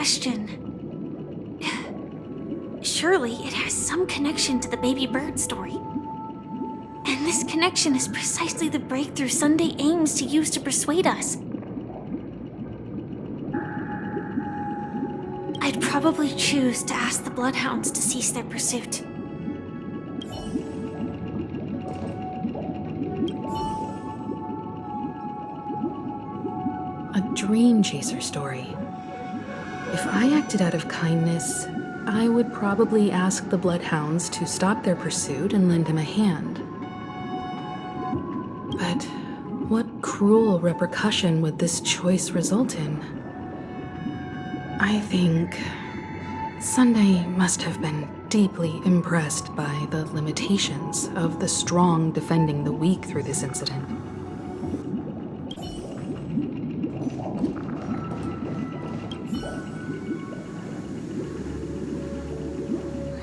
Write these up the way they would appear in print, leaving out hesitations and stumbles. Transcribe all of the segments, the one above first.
question. Surely it has some connection to the baby bird story. And this connection is precisely the breakthrough Sunday aims to use to persuade us. I'd probably choose to ask the Bloodhounds to cease their pursuit. A dream chaser story. If I acted out of kindness, I would probably ask the Bloodhounds to stop their pursuit and lend him a hand. But what cruel repercussion would this choice result in? I think Sunday must have been deeply impressed by the limitations of the strong defending the weak through this incident.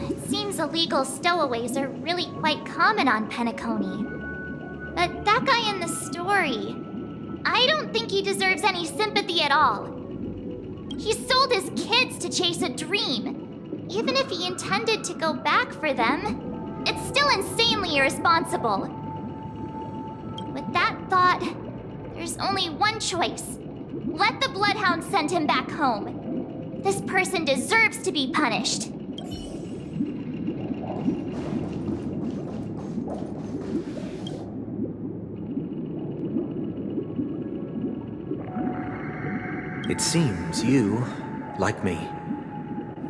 It seems illegal stowaways are really quite common on Penacony. But that guy in the story, I don't think he deserves any sympathy at all. He sold his kids to chase a dream. Even if he intended to go back for them, it's still insanely irresponsible. With that thought, there's only one choice. Let the Bloodhound send him back home. This person deserves to be punished. It seems you, like me,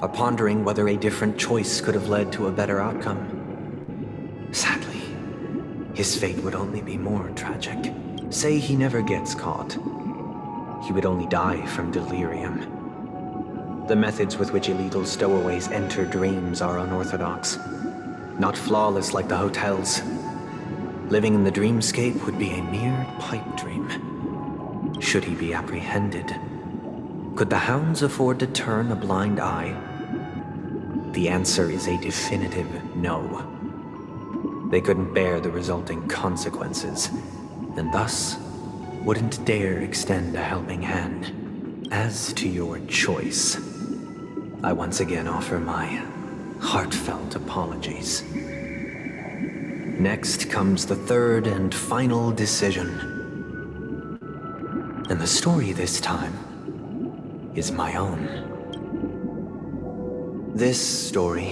are pondering whether a different choice could have led to a better outcome. Sadly, his fate would only be more tragic. Say he never gets caught. He would only die from delirium. The methods with which illegal stowaways enter dreams are unorthodox, not flawless like the hotels. Living in the dreamscape would be a mere pipe dream. Should he be apprehended, could the hounds afford to turn a blind eye? The answer is a definitive no. They couldn't bear the resulting consequences, and thus wouldn't dare extend a helping hand. As to your choice, I once again offer my heartfelt apologies. Next comes the third and final decision. And the story this time is my own. This story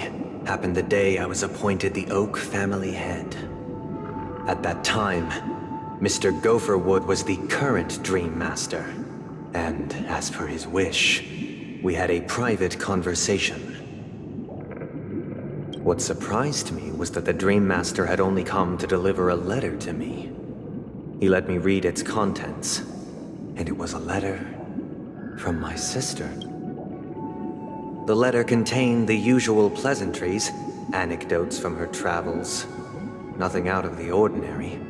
happened the day I was appointed the Oak family head. At that time, Mr. Gopherwood was the current Dream Master, and as per his wish, we had a private conversation. What surprised me was that the Dream Master had only come to deliver a letter to me. He let me read its contents, and it was a letter from my sister. The letter contained the usual pleasantries, anecdotes from her travels. Nothing out of the ordinary.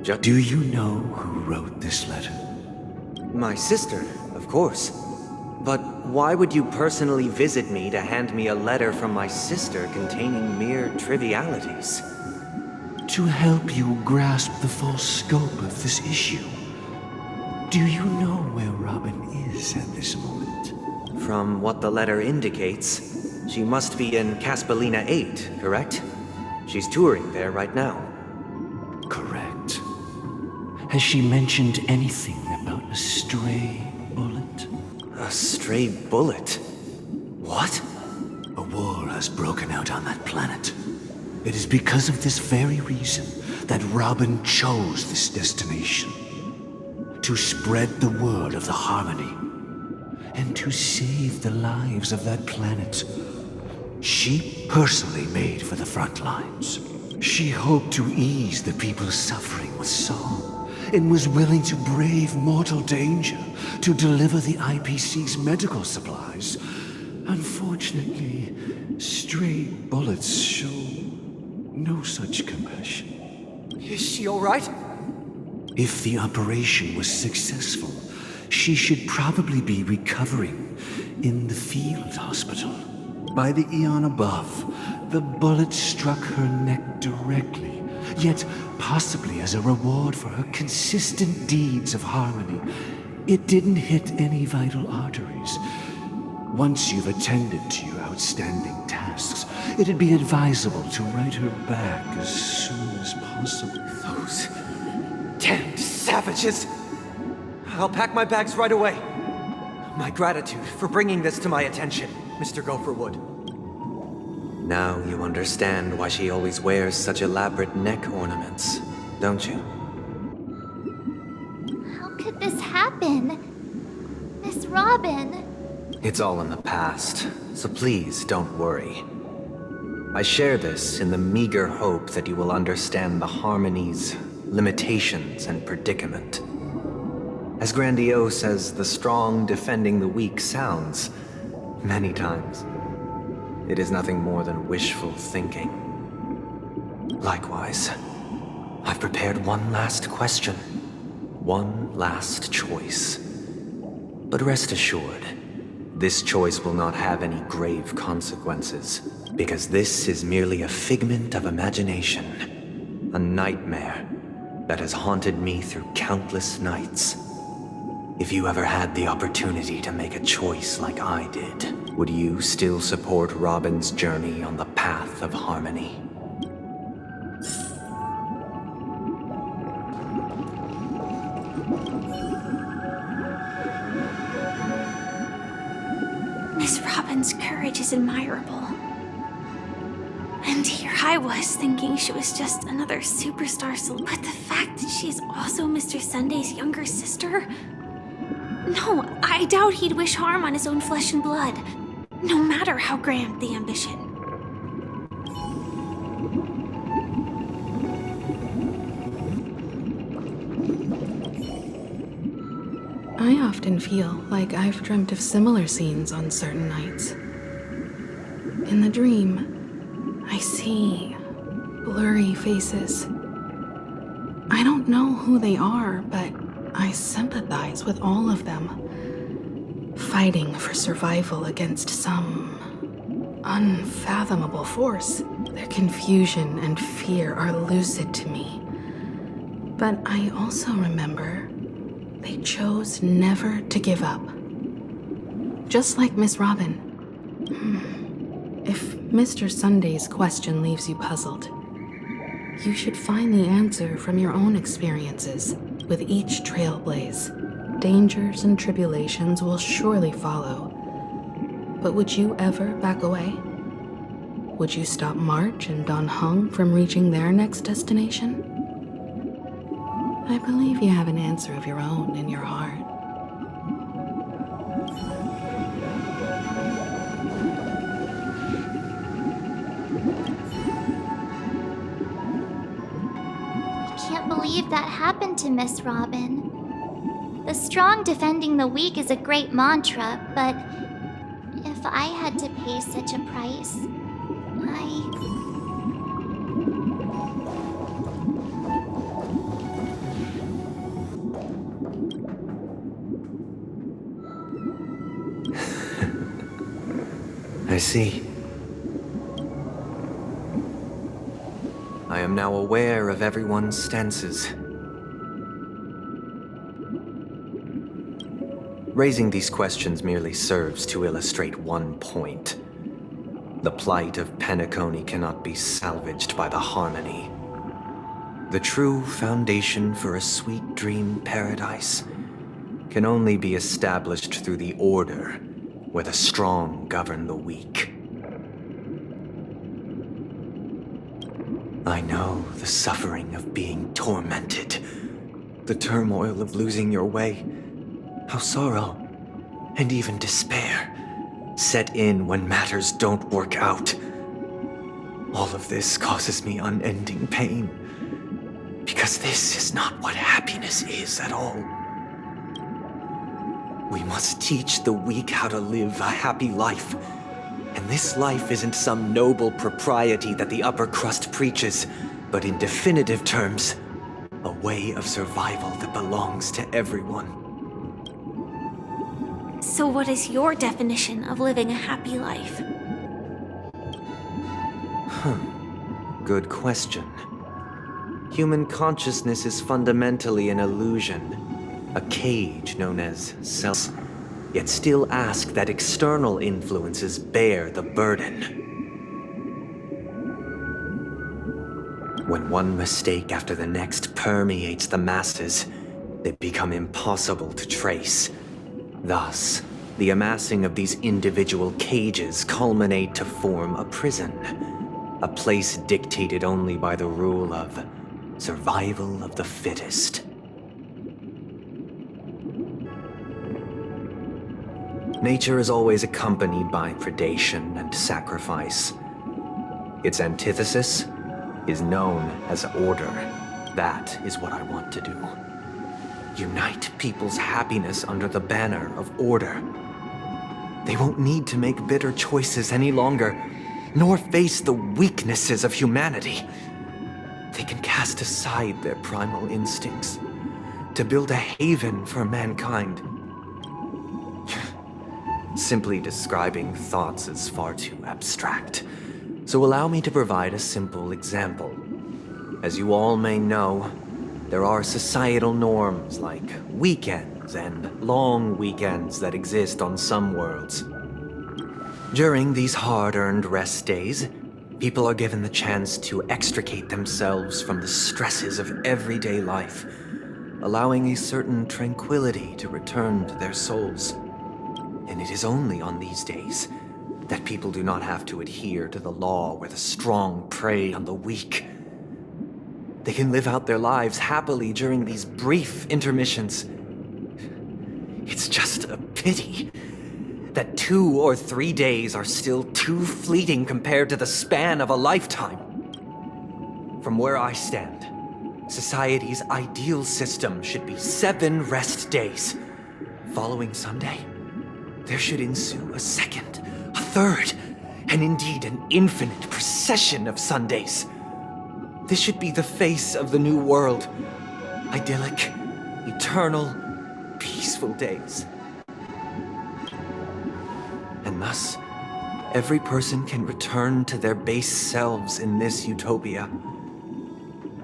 Do you know who wrote this letter? My sister, of course. But why would you personally visit me to hand me a letter from my sister containing mere trivialities? To help you grasp the full scope of this issue. Do you know where Robin is at this moment? From what the letter indicates, she must be in Caspelina 8, correct? She's touring there right now. Correct. Has she mentioned anything about a stray bullet? A stray bullet? What? A war has broken out on that planet. It is because of this very reason that Robin chose this destination. To spread the word of the Harmony, and to save the lives of that planet. She personally made for the front lines. She hoped to ease the people's suffering with song, and was willing to brave mortal danger to deliver the IPC's medical supplies. Unfortunately, stray bullets show no such compassion. Is she all right? If the operation was successful, she should probably be recovering in the field hospital. By the eon above, the bullet struck her neck directly, yet possibly as a reward for her consistent deeds of harmony, it didn't hit any vital arteries. Once you've attended to your outstanding tasks, it'd be advisable to write her back as soon as possible. Those damned savages! I'll pack my bags right away. My gratitude for bringing this to my attention, Mr. Gopherwood. Now you understand why she always wears such elaborate neck ornaments, don't you? How could this happen? Miss Robin. It's all in the past, so please don't worry. I share this in the meager hope that you will understand the harmony's limitations and predicament. As grandiose as the strong defending the weak sounds, many times, it is nothing more than wishful thinking. Likewise, I've prepared one last question, one last choice. But rest assured, this choice will not have any grave consequences, because this is merely a figment of imagination, a nightmare that has haunted me through countless nights. If you ever had the opportunity to make a choice like I did, would you still support Robin's journey on the path of harmony? Miss Robin's courage is admirable. And here I was thinking she was just another superstar but the fact that she is also Mr. Sunday's younger sister? No, I doubt he'd wish harm on his own flesh and blood, no matter how grand the ambition. I often feel like I've dreamt of similar scenes on certain nights. In the dream, I see blurry faces. I don't know who they are, but I sympathize with all of them, fighting for survival against some unfathomable force. Their confusion and fear are lucid to me. But I also remember they chose never to give up. Just like Miss Robin. If Mr. Sunday's question leaves you puzzled, you should find the answer from your own experiences. With each trailblaze, dangers and tribulations will surely follow. But would you ever back away? Would you stop March and Don Hung from reaching their next destination? I believe you have an answer of your own in your heart. I can't believe that happened to Miss Robin. The strong defending the weak is a great mantra, but if I had to pay such a price, I see. I am now aware of everyone's stances. Raising these questions merely serves to illustrate one point. The plight of Penacony cannot be salvaged by the harmony. The true foundation for a sweet dream paradise can only be established through the order where the strong govern the weak. I know the suffering of being tormented, the turmoil of losing your way, how sorrow and even despair set in when matters don't work out. All of this causes me unending pain, because this is not what happiness is at all. We must teach the weak how to live a happy life. And this life isn't some noble propriety that the upper crust preaches, but in definitive terms, a way of survival that belongs to everyone. So what is your definition of living a happy life? Good question. Human consciousness is fundamentally an illusion, a cage known as self. yet still ask that external influences bear the burden. When one mistake after the next permeates the masses, they become impossible to trace. Thus, the amassing of these individual cages culminate to form a prison, a place dictated only by the rule of survival of the fittest. Nature is always accompanied by predation and sacrifice. Its antithesis is known as order. That is what I want to do. Unite people's happiness under the banner of order. They won't need to make bitter choices any longer, nor face the weaknesses of humanity. They can cast aside their primal instincts to build a haven for mankind. Simply describing thoughts is far too abstract, so allow me to provide a simple example. As you all may know, there are societal norms like weekends and long weekends that exist on some worlds. During these hard-earned rest days, people are given the chance to extricate themselves from the stresses of everyday life, allowing a certain tranquility to return to their souls. And it is only on these days that people do not have to adhere to the law where the strong prey on the weak. They can live out their lives happily during these brief intermissions. It's just a pity that 2 or 3 days are still too fleeting compared to the span of a lifetime. From where I stand, society's ideal system should be 7 rest days. Following Sunday, there should ensue a second, a third, and indeed an infinite procession of Sundays. This should be the face of the new world. Idyllic, eternal, peaceful days. And thus, every person can return to their base selves in this utopia.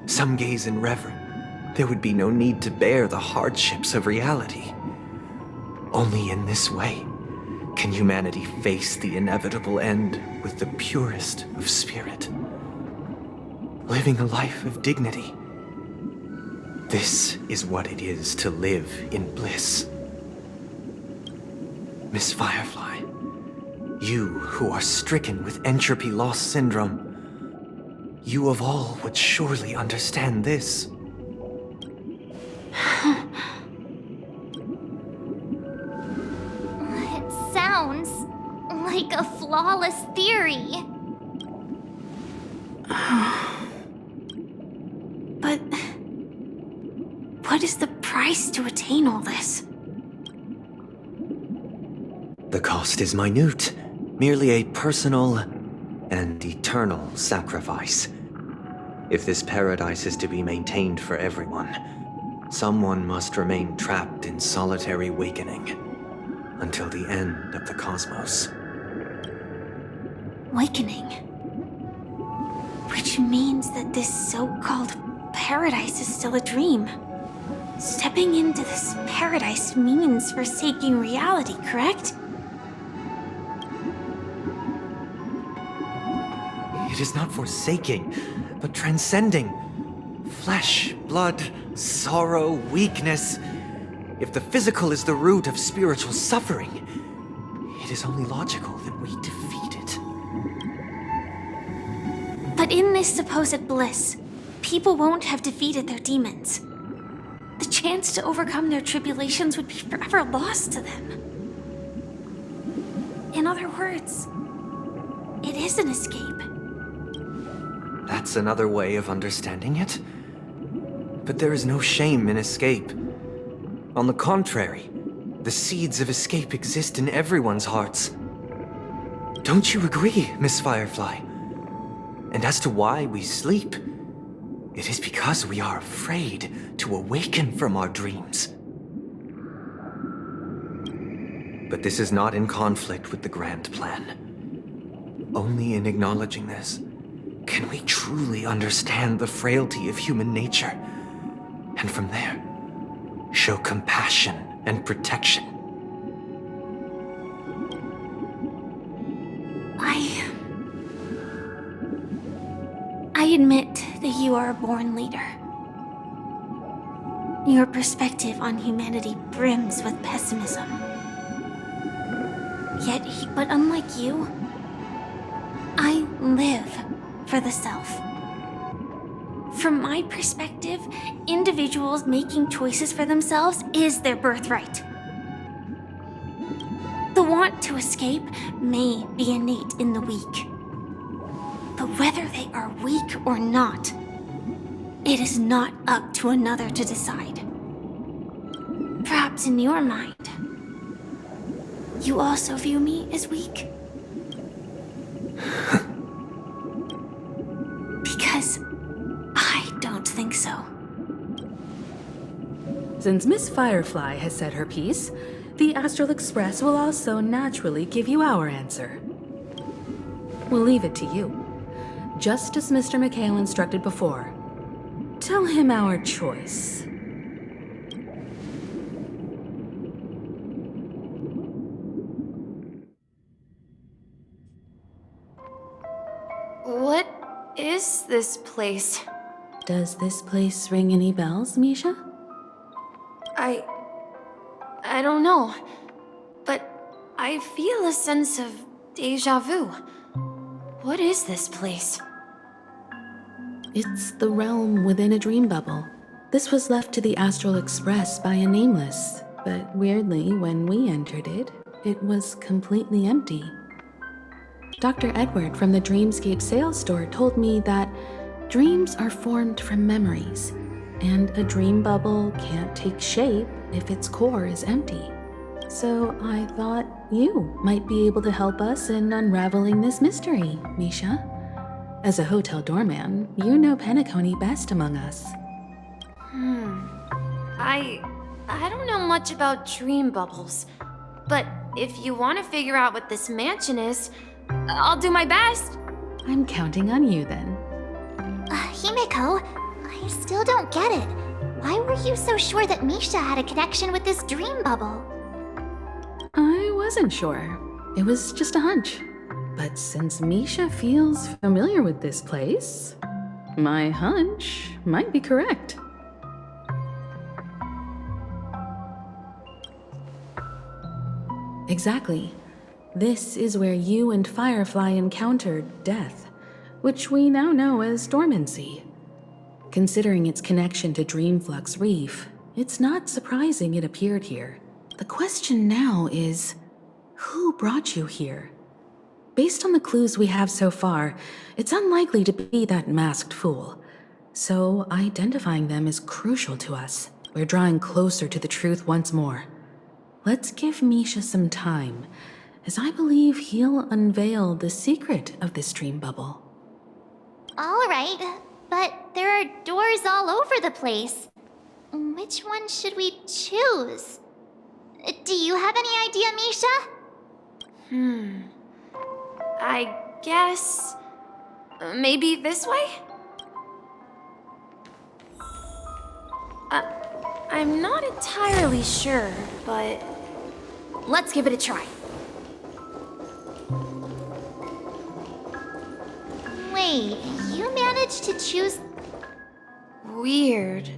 Some gaze in reverence. There would be no need to bear the hardships of reality. Only in this way can humanity face the inevitable end with the purest of spirit, living a life of dignity. This is what it is to live in bliss. Miss Firefly, you who are stricken with entropy loss syndrome, you of all would surely understand this. It sounds like a flawless theory. But what is the price to attain all this? The cost is minute, merely a personal and eternal sacrifice. If this paradise is to be maintained for everyone, someone must remain trapped in solitary awakening until the end of the cosmos. Awakening. Which means that this so-called paradise is still a dream. Stepping into this paradise means forsaking reality, correct? It is not forsaking, but transcending. Flesh, blood, sorrow, weakness. If the physical is the root of spiritual suffering, it is only logical that we defeat it. But in this supposed bliss, people won't have defeated their demons. The chance to overcome their tribulations would be forever lost to them. In other words, it is an escape. That's another way of understanding it. But there is no shame in escape. On the contrary, the seeds of escape exist in everyone's hearts. Don't you agree, Miss Firefly? And as to why we sleep, it is because we are afraid to awaken from our dreams. But this is not in conflict with the grand plan. Only in acknowledging this can we truly understand the frailty of human nature, and from there, show compassion and protection. admit that you are a born leader. Your perspective on humanity brims with pessimism. But unlike you, I live for the self. From my perspective, individuals making choices for themselves is their birthright. The want to escape may be innate in the weak. But whether they are weak or not, it is not up to another to decide. Perhaps in your mind, you also view me as weak? Because I don't think so. Since Miss Firefly has said her piece, the Astral Express will also naturally give you our answer. We'll leave it to you. Just as Mr. McHale instructed before. Tell him our choice. What is this place? Does this place ring any bells, Misha? I don't know, but I feel a sense of deja vu. What is this place? It's the realm within a dream bubble. This was left to the Astral Express by a nameless, but weirdly, when we entered it, it was completely empty. Dr. Edward from the Dreamscape sales store told me that dreams are formed from memories, and a dream bubble can't take shape if its core is empty. So I thought you might be able to help us in unraveling this mystery, Misha. As a hotel doorman, you know Penacony best among us. I don't know much about dream bubbles, but if you want to figure out what this mansion is, I'll do my best. I'm counting on you then. Himeko, I still don't get it. Why were you so sure that Misha had a connection with this dream bubble? I wasn't sure. It was just a hunch. But since Misha feels familiar with this place, my hunch might be correct. Exactly. This is where you and Firefly encountered death, which we now know as dormancy. Considering its connection to Dreamflux Reef, it's not surprising it appeared here. The question now is, who brought you here? Based on the clues we have so far, it's unlikely to be that masked fool. So identifying them is crucial to us. We're drawing closer to the truth once more. Let's give Misha some time, as I believe he'll unveil the secret of this dream bubble. All right, but there are doors all over the place. Which one should we choose? Do you have any idea, Misha? I guess... maybe this way? I'm not entirely sure, but... let's give it a try. Wait, you managed to choose... Weird.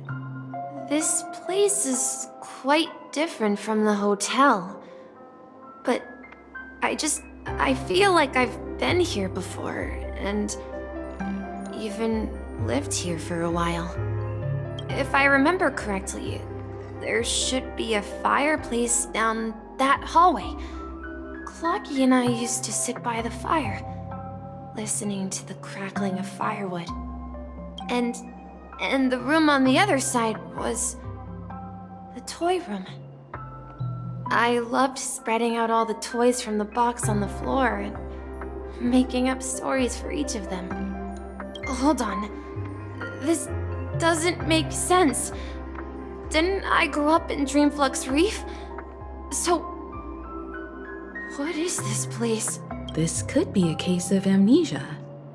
This place is quite different from the hotel. But I feel like I've been here before, and even lived here for a while. If I remember correctly, there should be a fireplace down that hallway. Clocky and I used to sit by the fire, listening to the crackling of firewood. And the room on the other side was the toy room. I loved spreading out all the toys from the box on the floor and making up stories for each of them. Hold on. This doesn't make sense. Didn't I grow up in Dreamflux Reef? So, what is this place? This could be a case of amnesia.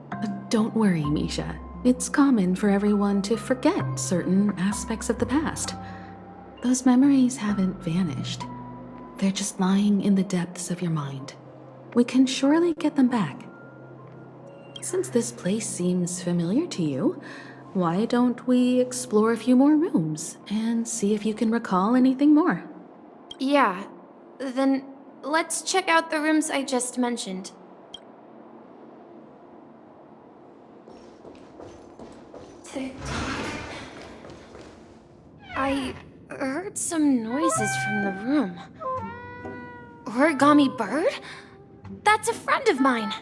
But don't worry, Misha. It's common for everyone to forget certain aspects of the past. Those memories haven't vanished. They're just lying in the depths of your mind. We can surely get them back. Since this place seems familiar to you, why don't we explore a few more rooms and see if you can recall anything more? Yeah, then let's check out the rooms I just mentioned. Tick-tock. I heard some noises from the room. Origami Bird? That's a friend of mine.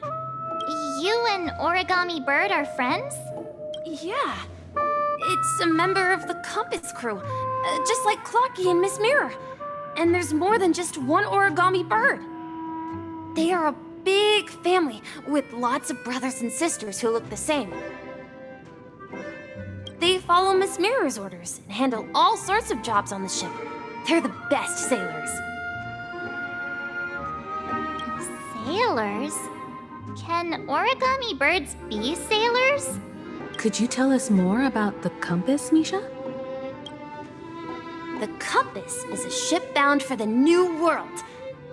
You and Origami Bird are friends? Yeah. It's a member of the Compass crew, just like Clocky and Miss Mirror. And there's more than just one Origami Bird. They are a big family with lots of brothers and sisters who look the same. They follow Miss Mirror's orders and handle all sorts of jobs on the ship. They're the best sailors. Sailors? Can origami birds be sailors? Could you tell us more about the compass, Misha? The Compass is a ship bound for the New World.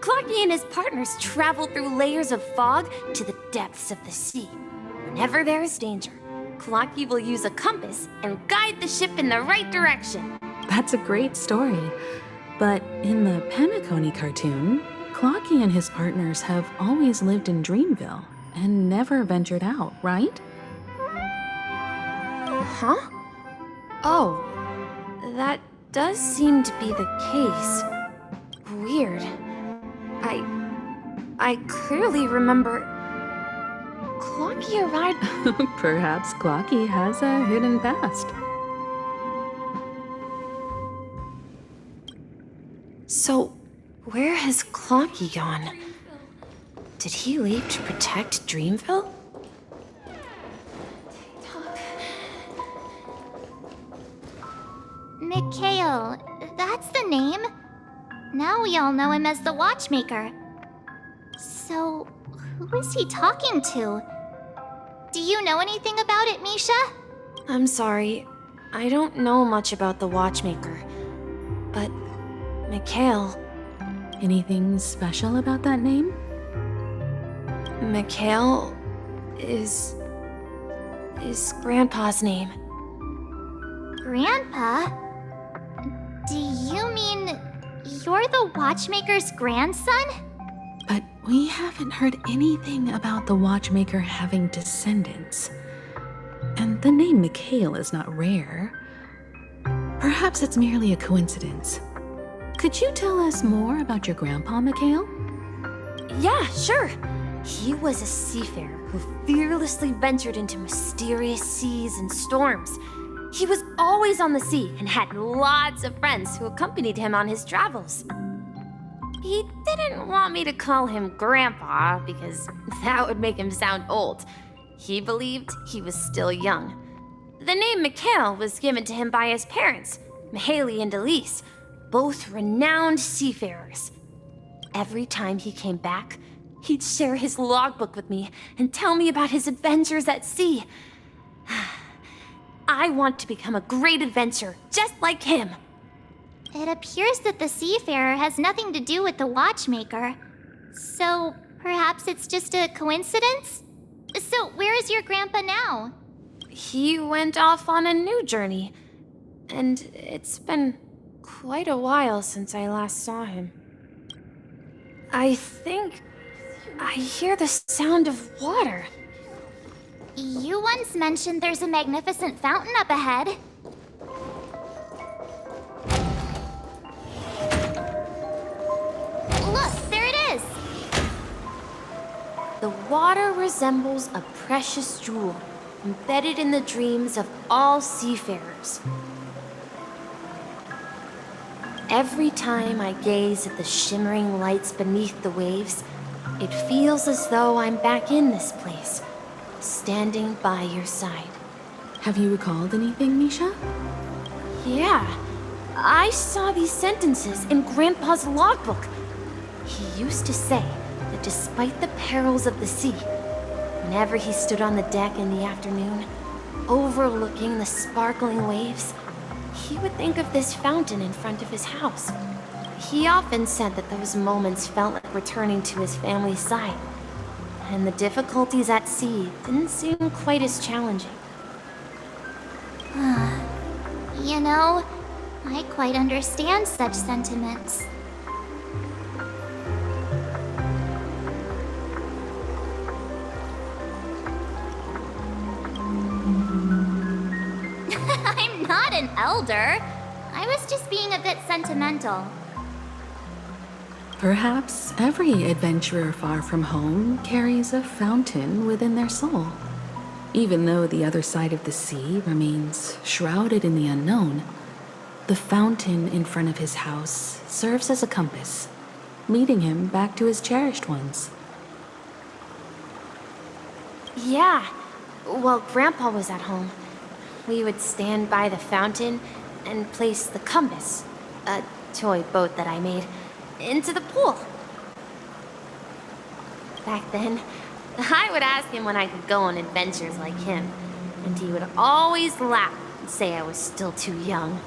Clocky and his partners travel through layers of fog to the depths of the sea. Whenever there is danger, Clocky will use a compass and guide the ship in the right direction. That's a great story. But in the Penacony cartoon, Clocky and his partners have always lived in Dreamville and never ventured out, right? Huh? Oh, that does seem to be the case. Weird. I clearly remember Clocky arrived. Perhaps Clocky has a hidden past. So, where has Clocky gone? Did he leave to protect Dreamville? Mikhail, that's the name. Now we all know him as the Watchmaker. So, who is he talking to? Do you know anything about it, Misha? I'm sorry. I don't know much about the Watchmaker. But, Mikhail... Anything special about that name? Mikhail is Grandpa's name. Grandpa? Do you mean you're the Watchmaker's grandson? But we haven't heard anything about the Watchmaker having descendants. And the name Mikhail is not rare. Perhaps it's merely a coincidence. Could you tell us more about your grandpa, Mikhail? Yeah, sure. He was a seafarer who fearlessly ventured into mysterious seas and storms. He was always on the sea and had lots of friends who accompanied him on his travels. He didn't want me to call him Grandpa because that would make him sound old. He believed he was still young. The name Mikhail was given to him by his parents, Mihaly and Elise, both renowned seafarers. Every time he came back, he'd share his logbook with me and tell me about his adventures at sea. I want to become a great adventurer, just like him. It appears that the Seafarer has nothing to do with the Watchmaker. So, perhaps it's just a coincidence? So, where is your grandpa now? He went off on a new journey, and it's been quite a while since I last saw him. I think I hear the sound of water. You once mentioned there's a magnificent fountain up ahead. Look, there it is! The water resembles a precious jewel embedded in the dreams of all seafarers. Every time I gaze at the shimmering lights beneath the waves, it feels as though I'm back in this place, standing by your side. Have you recalled anything, Misha? Yeah, I saw these sentences in Grandpa's logbook. He used to say that despite the perils of the sea, whenever he stood on the deck in the afternoon, overlooking the sparkling waves, he would think of this fountain in front of his house. He often said that those moments felt like returning to his family's side. and the difficulties at sea didn't seem quite as challenging. You know, I quite understand such sentiments. I'm not an elder. I was just being a bit sentimental. Perhaps every adventurer far from home carries a fountain within their soul. Even though the other side of the sea remains shrouded in the unknown, the fountain in front of his house serves as a compass, leading him back to his cherished ones. Yeah, while Grandpa was at home, we would stand by the fountain and place the compass, a toy boat that I made, into the pool. Back then, I would ask him when I could go on adventures like him, and he would always laugh and say I was still too young.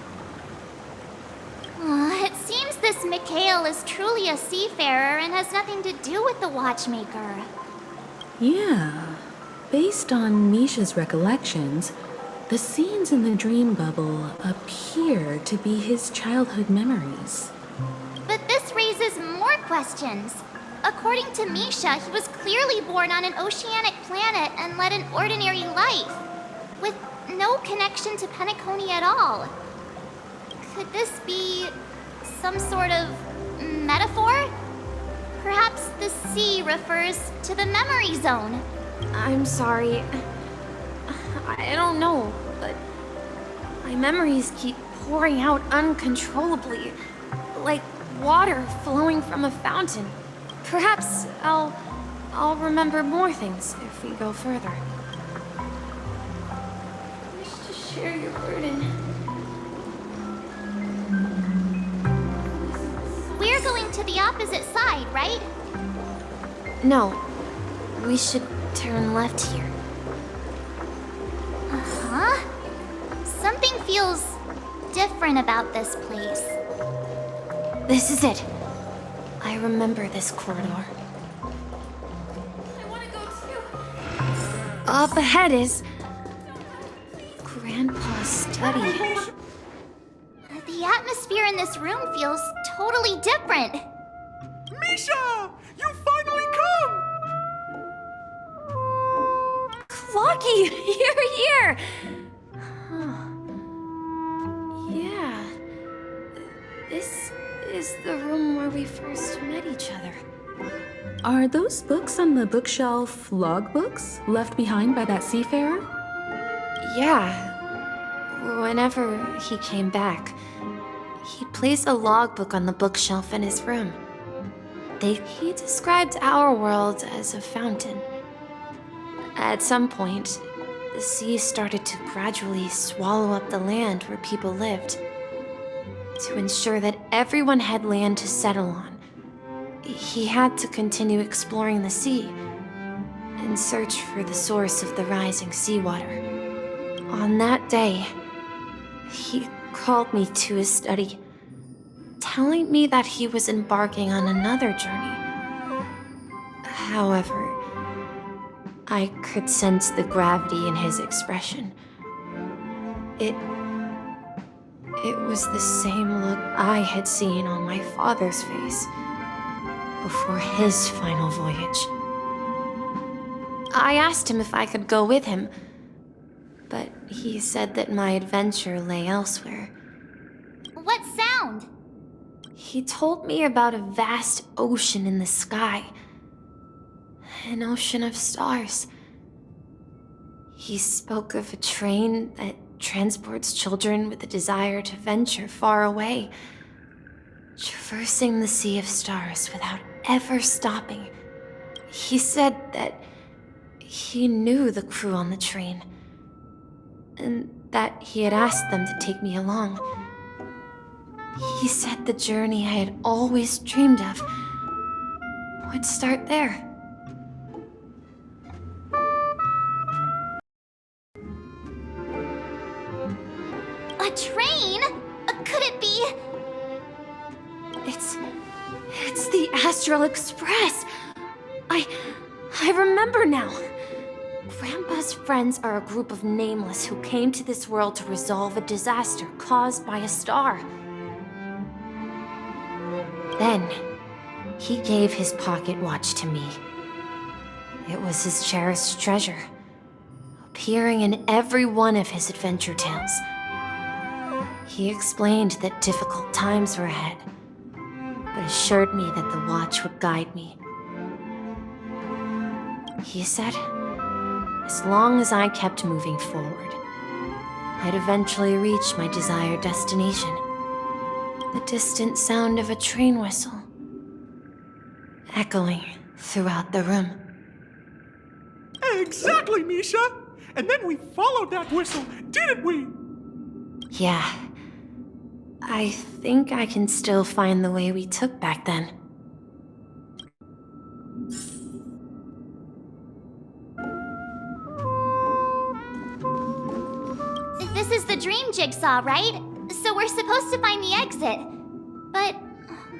It seems this Mikhail is truly a seafarer and has nothing to do with the watchmaker. Yeah, based on Misha's recollections, the scenes in the dream bubble appear to be his childhood memories. But this raises more questions. According to Misha, he was clearly born on an oceanic planet and led an ordinary life, with no connection to Penacony at all. Could this be some sort of metaphor? Perhaps the sea refers to the memory zone. I'm sorry. I don't know, but my memories keep pouring out uncontrollably, like water flowing from a fountain. Perhaps I'll remember more things if we go further. I wish to share your burden. We're going to the opposite side, right? No, we should turn left here. Huh? Something feels different about this place. This is it. I remember this corridor. I want to go too. Up ahead is Grandpa's study. The atmosphere in this room feels totally different. Misha! You finally come! Clocky, you're here! Huh. Yeah. This is the room where we first met each other. Are those books on the bookshelf logbooks left behind by that seafarer? Yeah. Whenever he came back, he placed a logbook on the bookshelf in his room. He described our world as a fountain. At some point, the sea started to gradually swallow up the land where people lived. To ensure that everyone had land to settle on, he had to continue exploring the sea in search for the source of the rising seawater. On that day, he called me to his study, telling me that he was embarking on another journey. However, I could sense the gravity in his expression. It was the same look I had seen on my father's face before his final voyage. I asked him if I could go with him, but he said that my adventure lay elsewhere. What sound? He told me about a vast ocean in the sky. An ocean of stars. He spoke of a train that transports children with a desire to venture far away, traversing the sea of stars without ever stopping. He said that he knew the crew on the train, and that he had asked them to take me along. He said the journey I had always dreamed of would start there. A train? Could it be? It's the Astral Express. I remember now. Grandpa's friends are a group of nameless who came to this world to resolve a disaster caused by a star. Then, he gave his pocket watch to me. It was his cherished treasure, appearing in every one of his adventure tales. He explained that difficult times were ahead, but assured me that the watch would guide me. He said, as long as I kept moving forward, I'd eventually reach my desired destination. The distant sound of a train whistle, echoing throughout the room. Exactly, Misha! And then we followed that whistle, didn't we? Yeah. I think I can still find the way we took back then. This is the dream jigsaw, right? So we're supposed to find the exit. But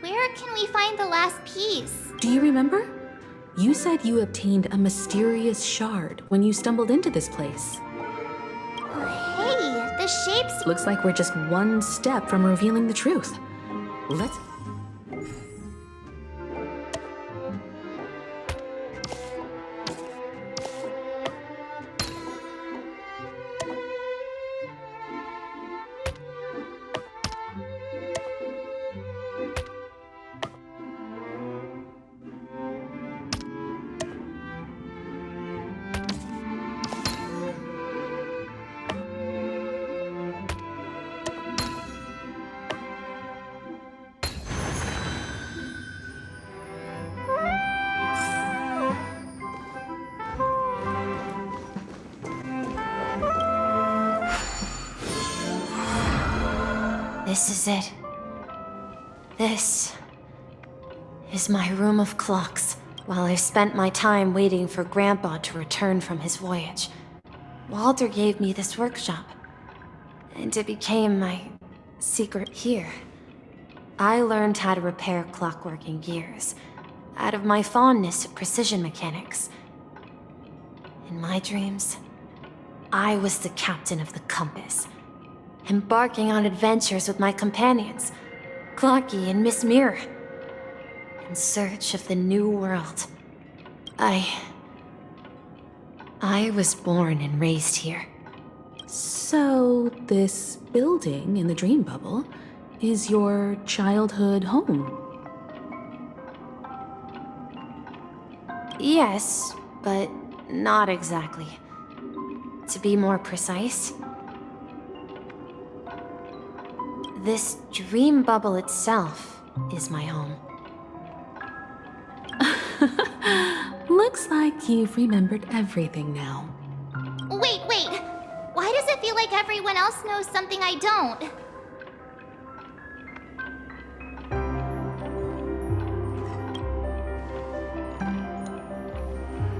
where can we find the last piece? Do you remember? You said you obtained a mysterious shard when you stumbled into this place. Hey, the shapes... Looks like we're just one step from revealing the truth. Let's... This is it. This is my room of clocks. While I spent my time waiting for Grandpa to return from his voyage, Walter gave me this workshop, and it became my secret here. I learned how to repair clockworking gears out of my fondness of precision mechanics. In my dreams, I was the captain of the compass, embarking on adventures with my companions, Clocky and Miss Mirror, in search of the new world. I was born and raised here. So, this building in the dream bubble is your childhood home? Yes, but not exactly. To be more precise, this dream bubble itself is my home. Looks like you've remembered everything now. Wait! Why does it feel like everyone else knows something I don't?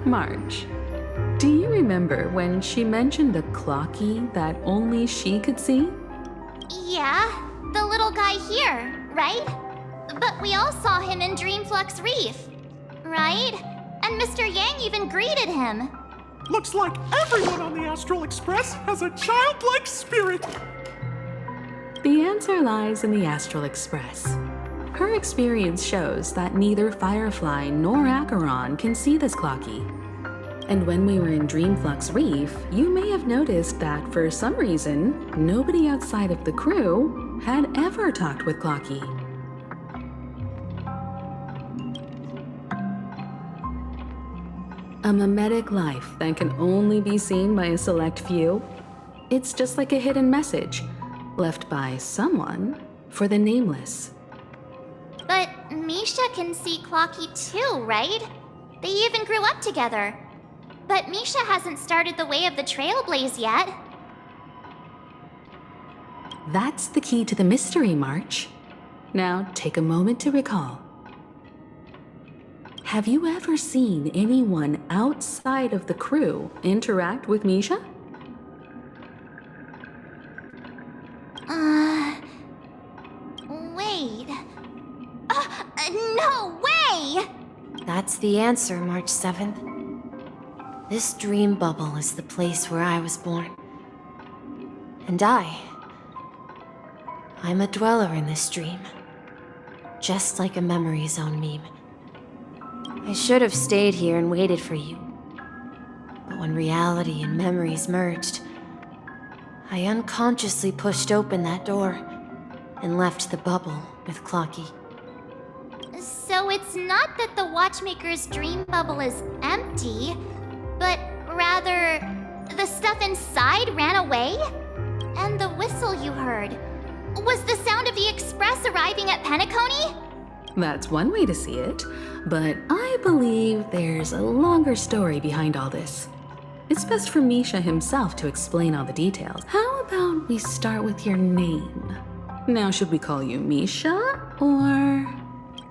March, do you remember when she mentioned a clocky that only she could see? Yeah, the little guy here, right? But we all saw him in Dreamflux Reef, right? And Mr. Yang even greeted him. Looks like everyone on the Astral Express has a childlike spirit. The answer lies in the Astral Express. Her experience shows that neither Firefly nor Acheron can see this clocky. And when we were in Dreamflux Reef, you may have noticed that for some reason, nobody outside of the crew had ever talked with Clocky. A mimetic life that can only be seen by a select few. It's just like a hidden message left by someone for the nameless. But Misha can see Clocky too, right? They even grew up together. But Misha hasn't started the way of the Trailblaze yet. That's the key to the mystery, March. Now, take a moment to recall. Have you ever seen anyone outside of the crew interact with Misha? Wait. No way! That's the answer, March 7th. This dream bubble is the place where I was born. And I'm a dweller in this dream. Just like a memory zone meme. I should have stayed here and waited for you. But when reality and memories merged, I unconsciously pushed open that door and left the bubble with Clocky. So it's not that the Watchmaker's dream bubble is empty, but rather the stuff inside ran away? And the whistle you heard was the sound of the express arriving at Penacony? That's one way to see it, but I believe there's a longer story behind all this. It's best for Misha himself to explain all the details. How about we start with your name? Now, should we call you Misha, or...?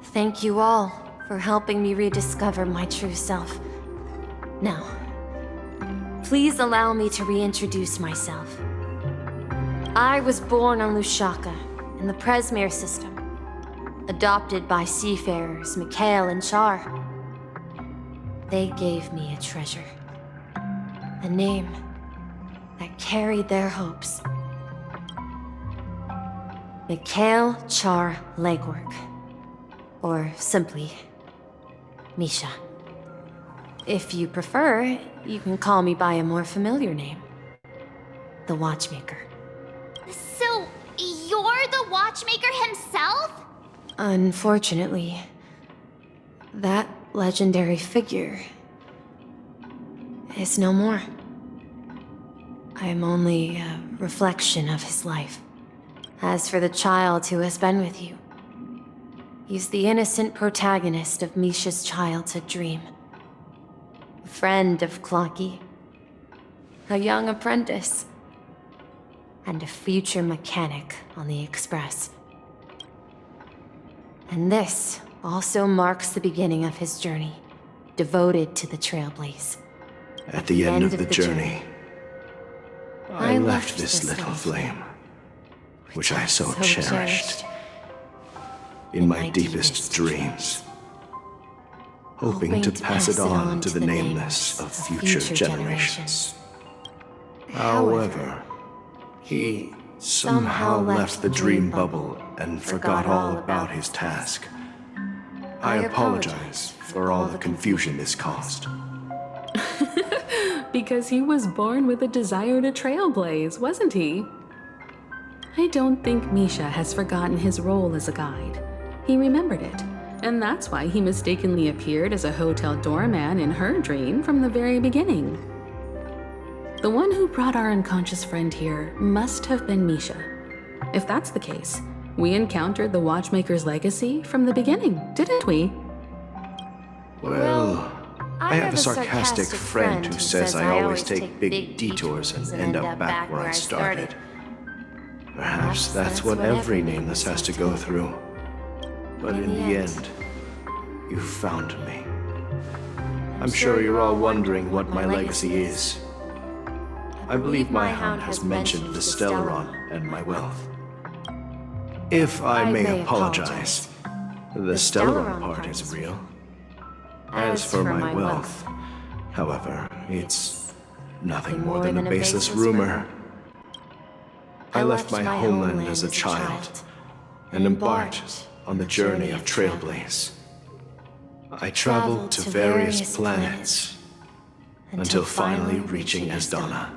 Thank you all for helping me rediscover my true self. Now, please allow me to reintroduce myself. I was born on Lushaka, in the Presmere system, adopted by seafarers Mikhail and Char. They gave me a treasure, a name that carried their hopes. Mikhail Char Legwork, or simply, Misha. If you prefer, you can call me by a more familiar name, the Watchmaker. So, you're the Watchmaker himself? Unfortunately, that legendary figure is no more. I am only a reflection of his life. As for the child who has been with you, he's the innocent protagonist of Misha's childhood dream. A friend of Clocky, a young apprentice, and a future mechanic on the Express. And this also marks the beginning of his journey, devoted to the Trailblaze. At the end of the journey, I left this little flame, which I so cherished, in my deepest dreams, hoping to pass it on to the nameless of future generations. However, he somehow left the dream bubble and forgot all about his task. I apologize for all the confusion this caused. Because he was born with a desire to trailblaze, wasn't he? I don't think Misha has forgotten his role as a guide. He remembered it, and that's why he mistakenly appeared as a hotel doorman in her dream from the very beginning. The one who brought our unconscious friend here must have been Misha. If that's the case, we encountered the Watchmaker's legacy from the beginning, didn't we? Well, I have a sarcastic friend who says I always take big detours and end up back where I started. Perhaps that's what every nameless has to go through. But in the end, you found me. I'm sure you're all wondering what my legacy is. I believe my hound has mentioned the Stellaron and my wealth. If I may apologize, the Stellaron part is real. As for my wealth, however, it's nothing more than a baseless rumor. I left my homeland as a child and embarked on the journey of Trailblaze. I traveled to various planets until finally reaching Asdana,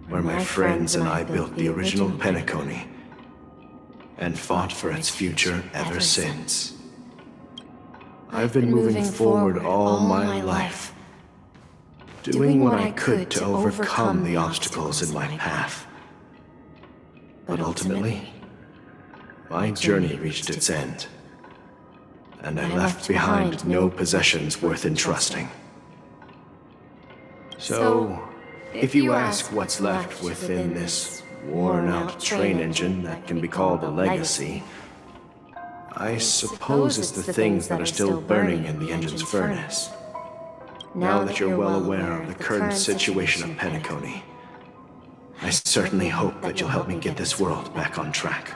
where my friends and I built the original Penacony and fought for its future ever since. I've been moving forward all my life, doing what I could to overcome the obstacles in my path. But ultimately, my journey reached its end, and I left behind no possessions worth entrusting. So, if you ask what's left within this worn-out train engine that can be called a legacy, I suppose it's the things that are still burning in the engine's furnace. Now that you're well aware of the current situation of Penacony, I certainly hope that you'll help me get this world back on track.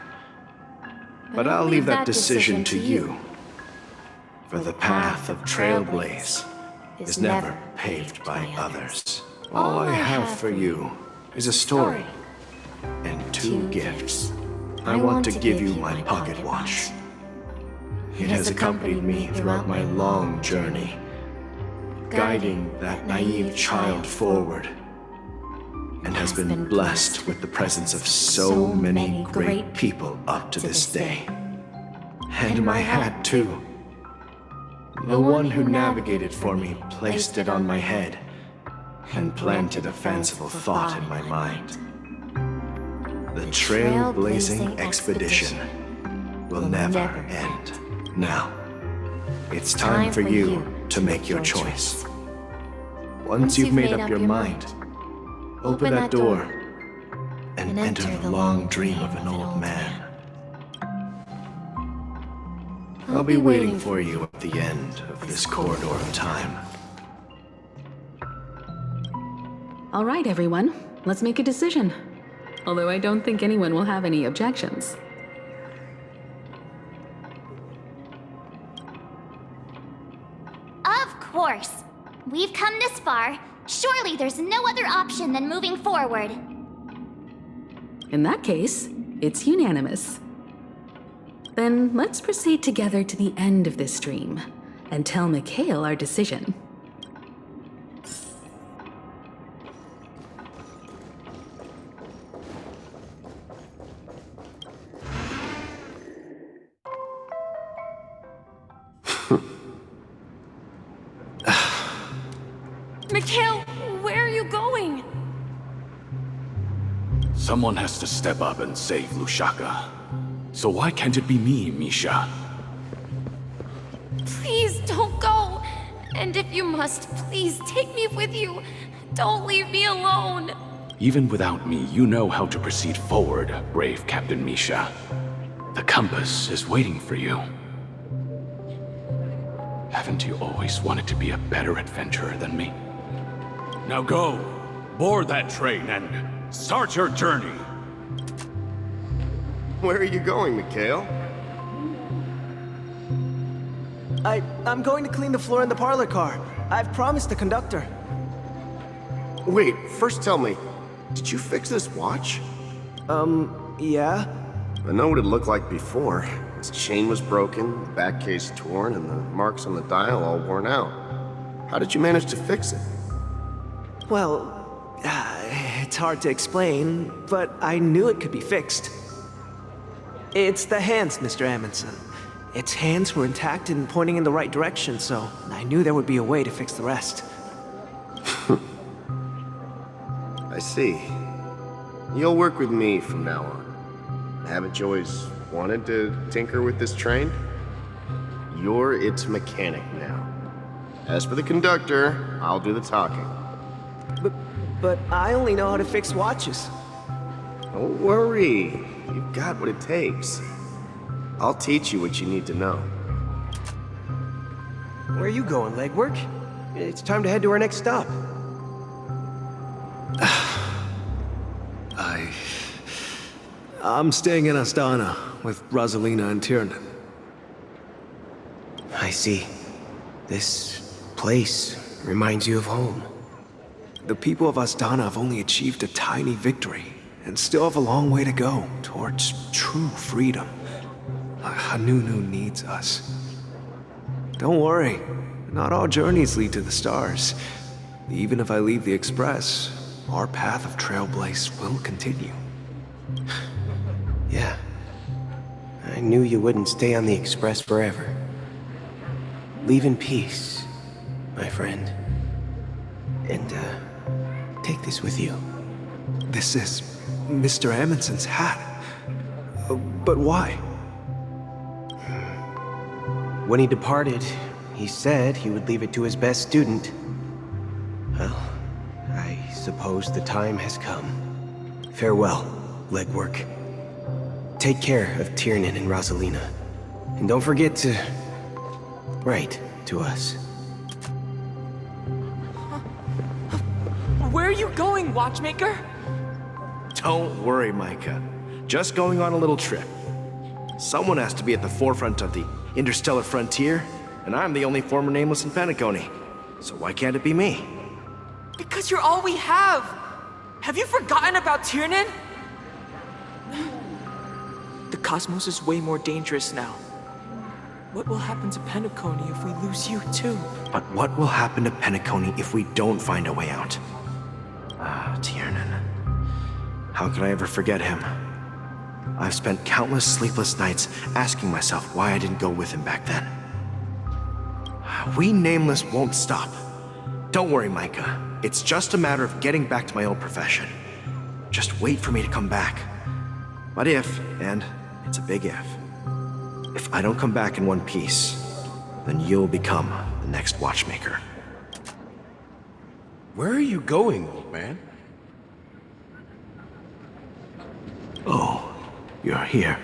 But I'll leave that decision to you. For the path of Trailblaze is never paved by others. All I have for you is a story and two gifts. I want to give you my pocket watch. It has accompanied me throughout my long journey, guiding that naive child forward, and has been blessed with the presence of so many great people up to this day. And my hat, too. The one who navigated for me placed it on my head and planted a fanciful thought in my mind. The trailblazing expedition will never end. Now, it's time for you to make your choice. Once you've made up your mind, open that door and enter the long dream of an old man. I'll be waiting for you at the end of this corridor of time. All right, everyone. Let's make a decision. Although I don't think anyone will have any objections. Of course. We've come this far. Surely there's no other option than moving forward. In that case, it's unanimous. Then let's proceed together to the end of this stream and tell Mikhail our decision. Mikhail, where are you going? Someone has to step up and save Lushaka. So why can't it be me, Misha? Please don't go. And if you must, please take me with you. Don't leave me alone. Even without me, you know how to proceed forward, brave Captain Misha. The compass is waiting for you. Haven't you always wanted to be a better adventurer than me? Now go, board that train and start your journey. Where are you going, Mikhail? I'm going to clean the floor in the parlor car. I've promised the conductor. Wait, first tell me, did you fix this watch? Yeah? I know what it looked like before. Its chain was broken, the back case torn, and the marks on the dial all worn out. How did you manage to fix it? Well, it's hard to explain, but I knew it could be fixed. It's the hands, Mr. Amundsen. Its hands were intact and pointing in the right direction, so I knew there would be a way to fix the rest. I see. You'll work with me from now on. Haven't you always wanted to tinker with this train? You're its mechanic now. As for the conductor, I'll do the talking. But I only know how to fix watches. Don't worry. You've got what it takes. I'll teach you what you need to know. Where are you going, legwork? It's time to head to our next stop. I'm staying in Astana with Rosalina and Tiernan. I see. This place reminds you of home. The people of Astana have only achieved a tiny victory and still have a long way to go towards true freedom. Hanunu needs us. Don't worry, not all journeys lead to the stars. Even if I leave the Express, our path of Trailblaze will continue. Yeah. I knew you wouldn't stay on the Express forever. Leave in peace, my friend. And, take this with you. This is Mr. Amundsen's hat. But why? When he departed, he said he would leave it to his best student. Well, I suppose the time has come. Farewell, legwork. Take care of Tiernan and Rosalina. And don't forget to write to us. Where are you going, watchmaker? Don't worry, Micah. Just going on a little trip. Someone has to be at the forefront of the interstellar frontier, and I'm the only former Nameless in Penacony. So why can't it be me? Because you're all we have! Have you forgotten about Tiernan? The cosmos is way more dangerous now. What will happen to Penacony if we lose you too? But what will happen to Penacony if we don't find a way out? Ah, Tiernan. How could I ever forget him? I've spent countless sleepless nights asking myself why I didn't go with him back then. We Nameless won't stop. Don't worry, Micah. It's just a matter of getting back to my old profession. Just wait for me to come back. But if, and it's a big if I don't come back in one piece, then you'll become the next watchmaker. Where are you going, old man? Oh, you're here.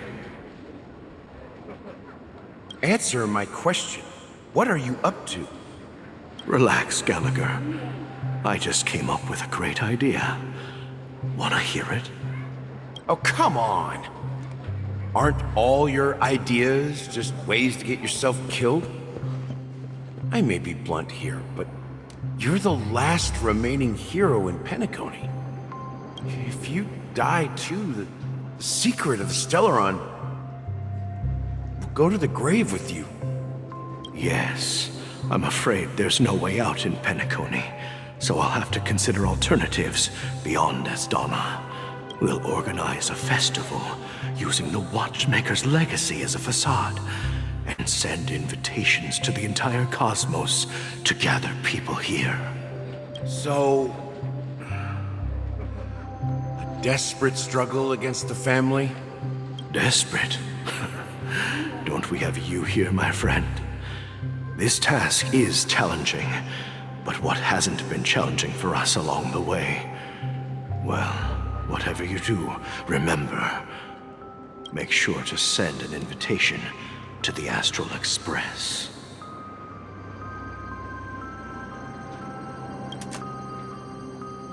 Answer my question. What are you up to? Relax, Gallagher. I just came up with a great idea. Wanna hear it? Oh, come on. Aren't all your ideas just ways to get yourself killed? I may be blunt here, but you're the last remaining hero in Penacony. If you die too, the secret of the Stellaron will go to the grave with you. Yes, I'm afraid there's no way out in Penacony, so I'll have to consider alternatives beyond Asdana. We'll organize a festival using the Watchmaker's legacy as a facade and send invitations to the entire cosmos to gather people here. So, a desperate struggle against the family? Desperate? Don't we have you here, my friend? This task is challenging, but what hasn't been challenging for us along the way? Well, whatever you do, remember, make sure to send an invitation to the Astral Express.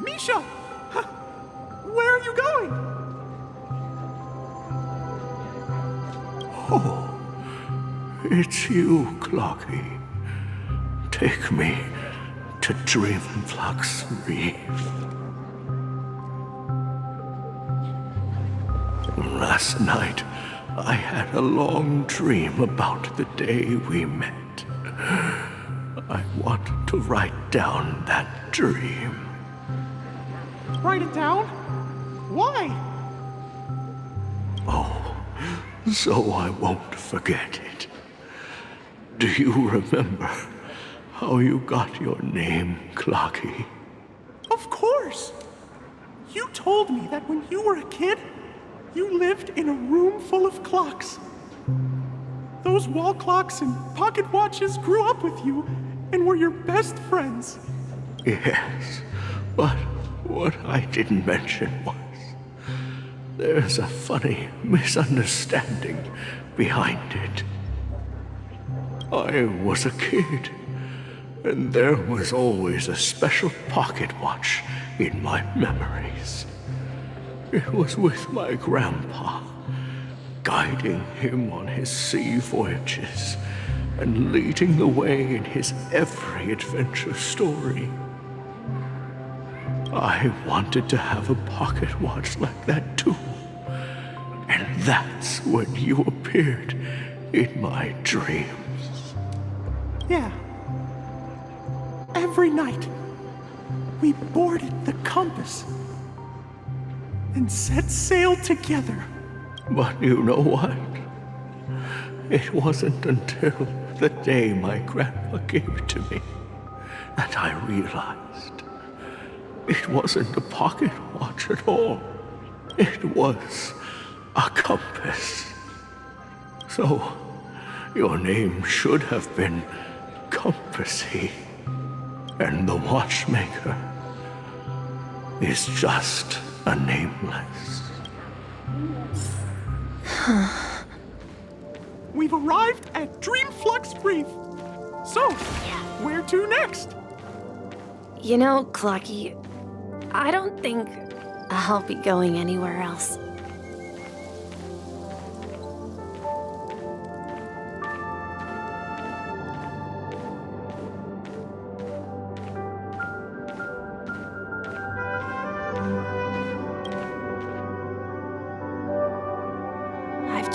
Misha! Where are you going? Oh, it's you, Clocky. Take me to Dreamflux Reef. Last night, I had a long dream about the day we met. I want to write down that dream. Write it down? Why? Oh, so I won't forget it. Do you remember how you got your name, Clocky? Of course! You told me that when you were a kid, you lived in a room full of clocks. Those wall clocks and pocket watches grew up with you and were your best friends. Yes, but what I didn't mention was there's a funny misunderstanding behind it. I was a kid, and there was always a special pocket watch in my memories. It was with my grandpa, guiding him on his sea voyages and leading the way in his every adventure story. I wanted to have a pocket watch like that too. And that's when you appeared in my dreams. Yeah. Every night, we boarded the compass and set sail together. But you know what? It wasn't until the day my grandpa gave it to me that I realized it wasn't a pocket watch at all. It was a compass. So, your name should have been Compassy. And the watchmaker is just a nameless. We've arrived at Dreamflux Reef. So, where to next? You know, Clocky, I don't think I'll be going anywhere else.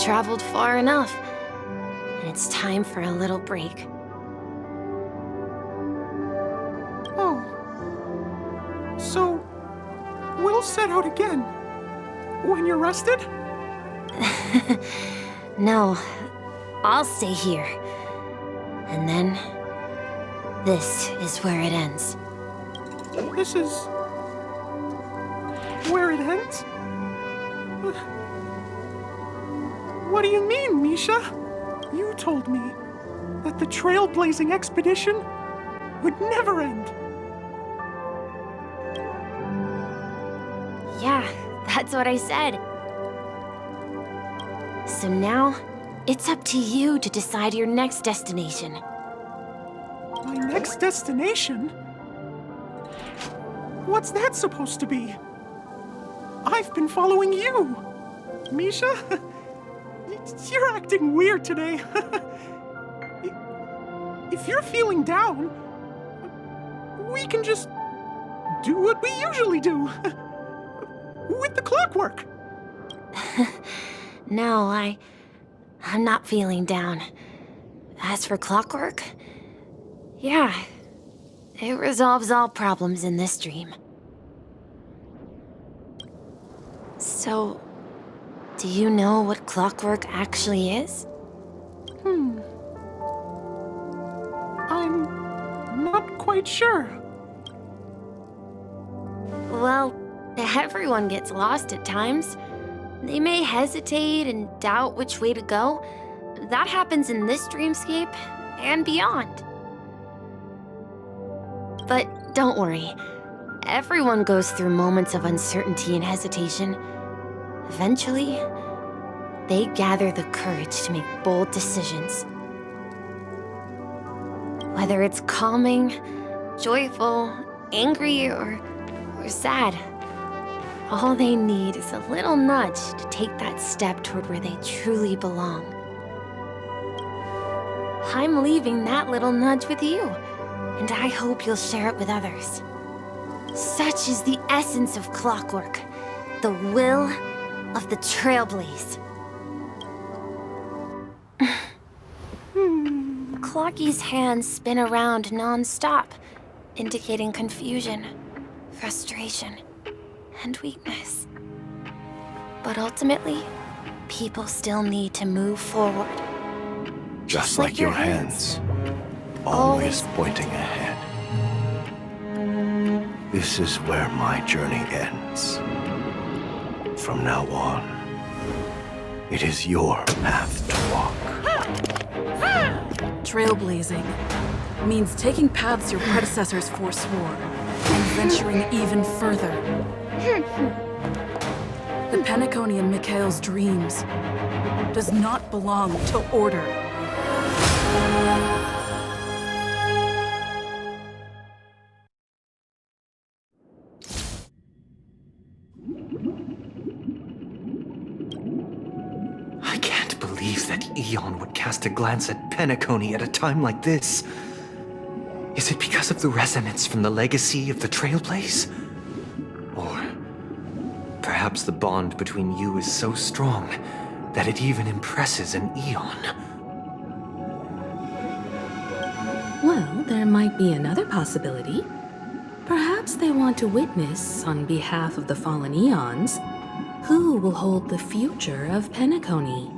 traveled far enough, and it's time for a little break. Oh. So, we'll set out again. When you're rested? No, I'll stay here. And then, this is where it ends. This is... where it ends? What do you mean, Misha? You told me that the trailblazing expedition would never end. Yeah, that's what I said. So now, it's up to you to decide your next destination. My next destination? What's that supposed to be? I've been following you. Misha? You're acting weird today. If you're feeling down, we can just do what we usually do. With the clockwork. No, I'm not feeling down. As for clockwork, yeah, it resolves all problems in this dream. So, do you know what clockwork actually is? I'm not quite sure. Well, everyone gets lost at times. They may hesitate and doubt which way to go. That happens in this dreamscape and beyond. But don't worry. Everyone goes through moments of uncertainty and hesitation. Eventually, they gather the courage to make bold decisions. Whether it's calming, joyful, angry, or sad, all they need is a little nudge to take that step toward where they truly belong. I'm leaving that little nudge with you, and I hope you'll share it with others. Such is the essence of clockwork, the will of the Trailblaze. Clocky's hands spin around non-stop, indicating confusion, frustration, and weakness. But ultimately, people still need to move forward. Just like your hands, always pointing ahead. This is where my journey ends. From now on, it is your path to walk. Trailblazing means taking paths your predecessors forswore and venturing even further. The Penacony in Mikhail's dreams does not belong to order. I can't believe that Eon would cast a glance at Penacony at a time like this. Is it because of the resonance from the legacy of the Trailblaze? Or perhaps the bond between you is so strong that it even impresses an Eon? Well, there might be another possibility. Perhaps they want to witness, on behalf of the fallen Eons, who will hold the future of Penacony.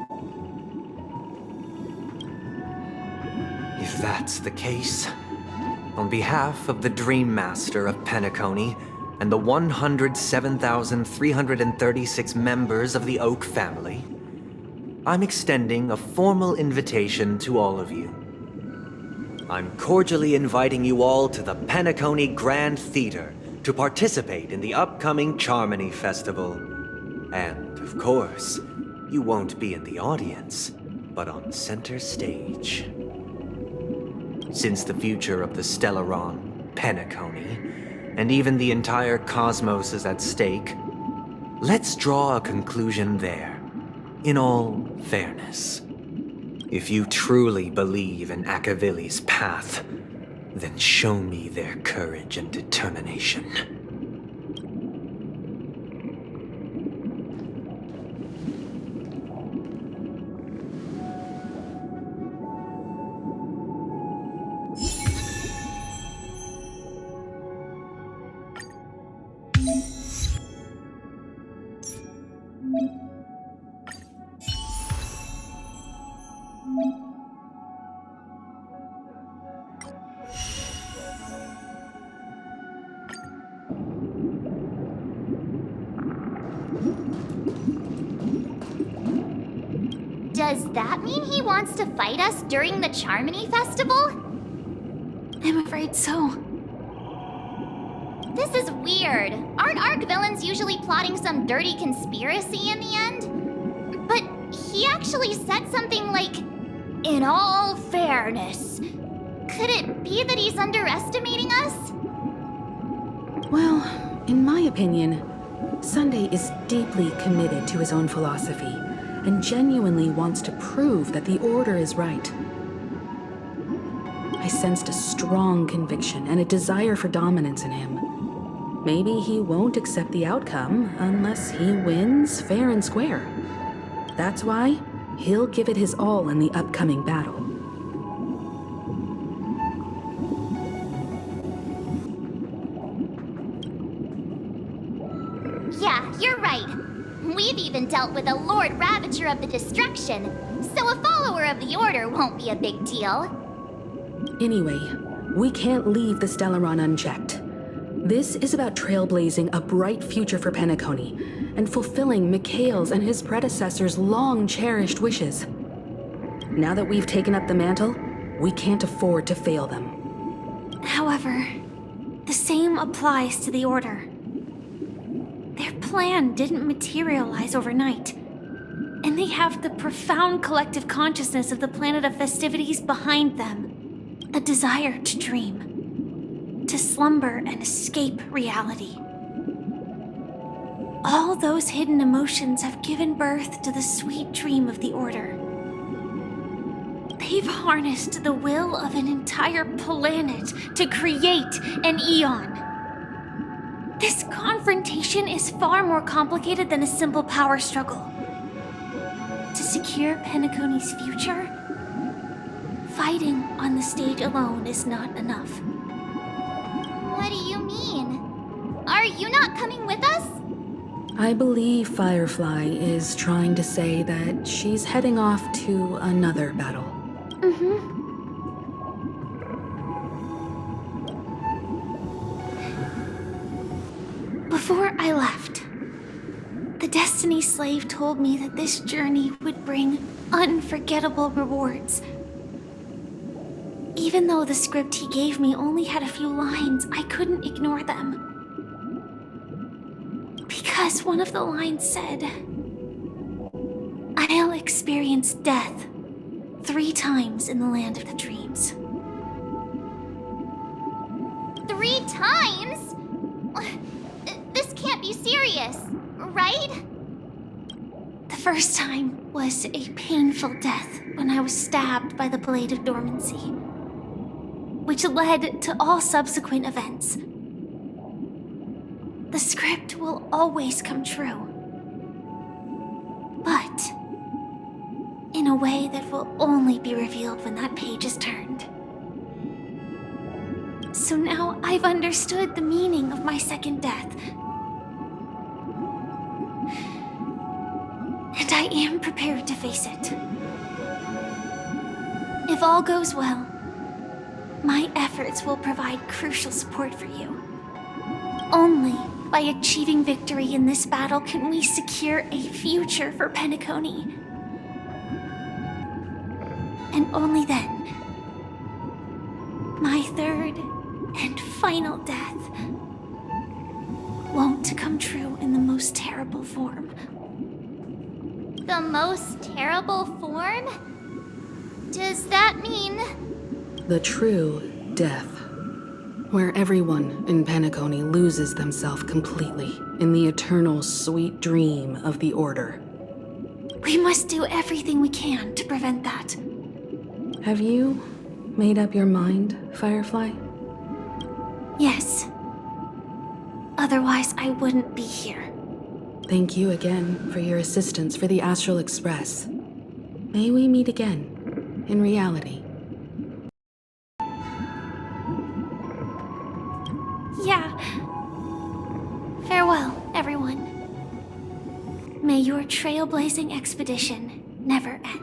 If that's the case, on behalf of the Dream Master of Penacony and the 107,336 members of the Oak family, I'm extending a formal invitation to all of you. I'm cordially inviting you all to the Penacony Grand Theater to participate in the upcoming Charmony Festival. And, of course, you won't be in the audience, but on center stage. Since the future of the Stellaron, Penacony, and even the entire cosmos is at stake, let's draw a conclusion there, in all fairness. If you truly believe in Akavili's path, then show me their courage and determination. Does that mean he wants to fight us during the Charmony Festival? I'm afraid so. This is weird. Aren't ARC villains usually plotting some dirty conspiracy in the end? But he actually said something like, "In all fairness." Could it be that he's underestimating us? Well, in my opinion, Sunday is deeply committed to his own philosophy and genuinely wants to prove that the Order is right. I sensed a strong conviction and a desire for dominance in him. Maybe he won't accept the outcome unless he wins fair and square. That's why he'll give it his all in the upcoming battle. Yeah, you're right. We've even dealt with a Lord Ravager of the Destruction, so a follower of the Order won't be a big deal. Anyway, we can't leave the Stellaron unchecked. This is about trailblazing a bright future for Penacony and fulfilling Mikhail's and his predecessors' long-cherished wishes. Now that we've taken up the mantle, we can't afford to fail them. However, the same applies to the Order. Their plan didn't materialize overnight, and they have the profound collective consciousness of the planet of festivities behind them. A desire to dream, to slumber and escape reality. All those hidden emotions have given birth to the sweet dream of the Order. They've harnessed the will of an entire planet to create an eon. This confrontation is far more complicated than a simple power struggle. To secure Penacony's future, fighting on the stage alone is not enough. What do you mean? Are you not coming with us? I believe Firefly is trying to say that she's heading off to another battle. Before I left, the Destiny Slave told me that this journey would bring unforgettable rewards. Even though the script he gave me only had a few lines, I couldn't ignore them. Because one of the lines said, "I'll experience death 3 times in the land of the dreams." 3 times? This can't be serious, right? The first time was a painful death when I was stabbed by the Blade of Dormancy, which led to all subsequent events. The script will always come true, but in a way that will only be revealed when that page is turned. So now I've understood the meaning of my second death. And I am prepared to face it. If all goes well, my efforts will provide crucial support for you. Only by achieving victory in this battle can we secure a future for Penacony. And only then, my third and final death won't come true in the most terrible form. The most terrible form? Does that mean... The true death, where everyone in Penacony loses themselves completely in the eternal sweet dream of the Order. We must do everything we can to prevent that. Have you made up your mind, Firefly? Yes. Otherwise, I wouldn't be here. Thank you again for your assistance for the Astral Express. May we meet again, in reality. Yeah. Farewell, everyone. May your trailblazing expedition never end.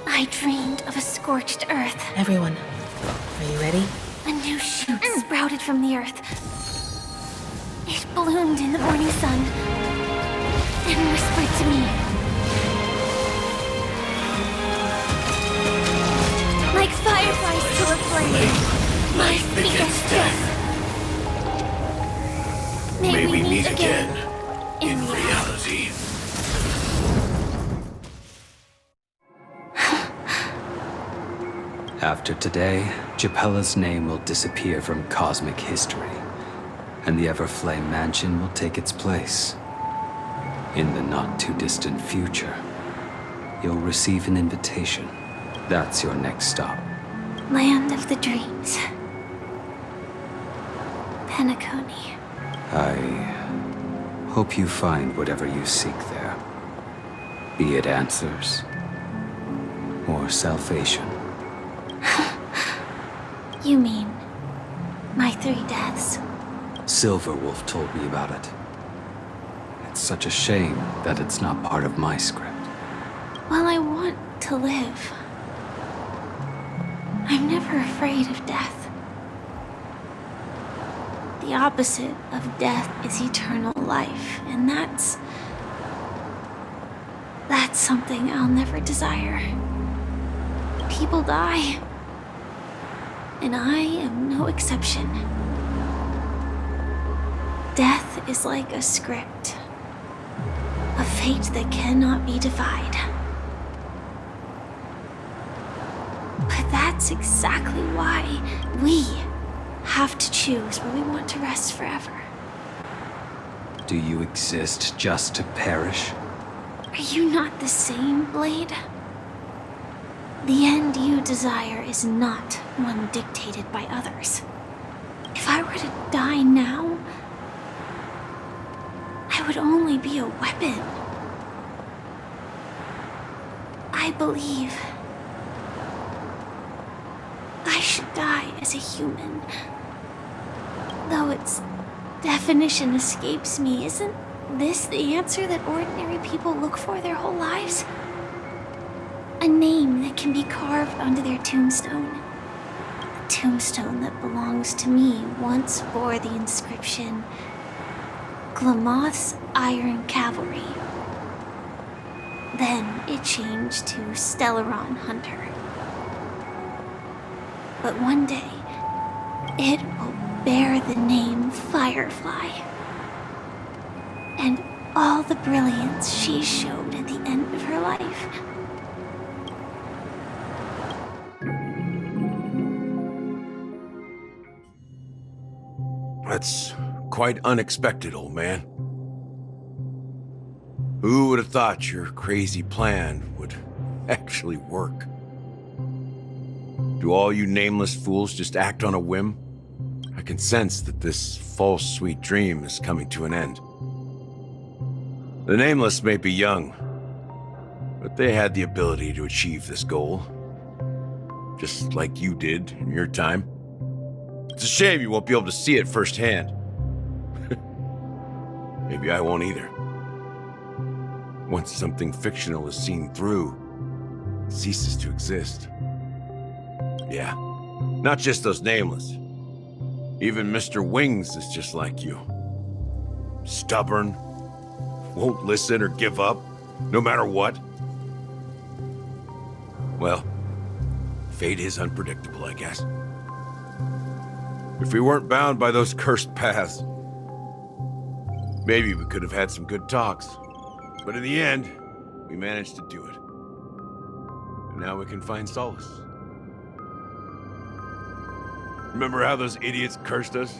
I dreamed of a scorched earth. Everyone, Are you ready? A new shoot sprouted from the earth. It bloomed in the morning sun and whispered to me. Like fireflies to a flame, life begets death. May we meet again in reality. After today, Japella's name will disappear from cosmic history, and the Everflame Mansion will take its place. In the not-too-distant future, you'll receive an invitation. That's your next stop. Land of the dreams. Penacony. I hope you find whatever you seek there. Be it answers or salvation. You mean my 3 deaths? Silverwolf told me about it. It's such a shame that it's not part of my script. Well, I want to live. I'm never afraid of death. The opposite of death is eternal life, and that's something I'll never desire. People die, and I am no exception. Death is like a script, a fate that cannot be defied. But that's exactly why we have to choose where we want to rest forever. Do you exist just to perish? Are you not the same, Blade? The end you desire is not one dictated by others. If I were to die now, I would only be a weapon. I believe I should die as a human. Though its definition escapes me, isn't this the answer that ordinary people look for their whole lives? A name that can be carved onto their tombstone. The tombstone that belongs to me once bore the inscription, Glamoth's Iron Cavalry. Then it changed to Stellaron Hunter. But one day, it will bear the name Firefly. And all the brilliance she showed at the end of her life. That's quite unexpected, old man. Who would have thought your crazy plan would actually work? Do all you nameless fools just act on a whim? I can sense that this false sweet dream is coming to an end. The nameless may be young, but they had the ability to achieve this goal. Just like you did in your time. It's a shame you won't be able to see it firsthand. Maybe I won't either. Once something fictional is seen through, it ceases to exist. Yeah, not just those nameless. Even Mr. Wings is just like you. Stubborn, won't listen or give up, no matter what. Well, fate is unpredictable, I guess. If we weren't bound by those cursed paths, maybe we could have had some good talks. But in the end, we managed to do it. And now we can find solace. Remember how those idiots cursed us?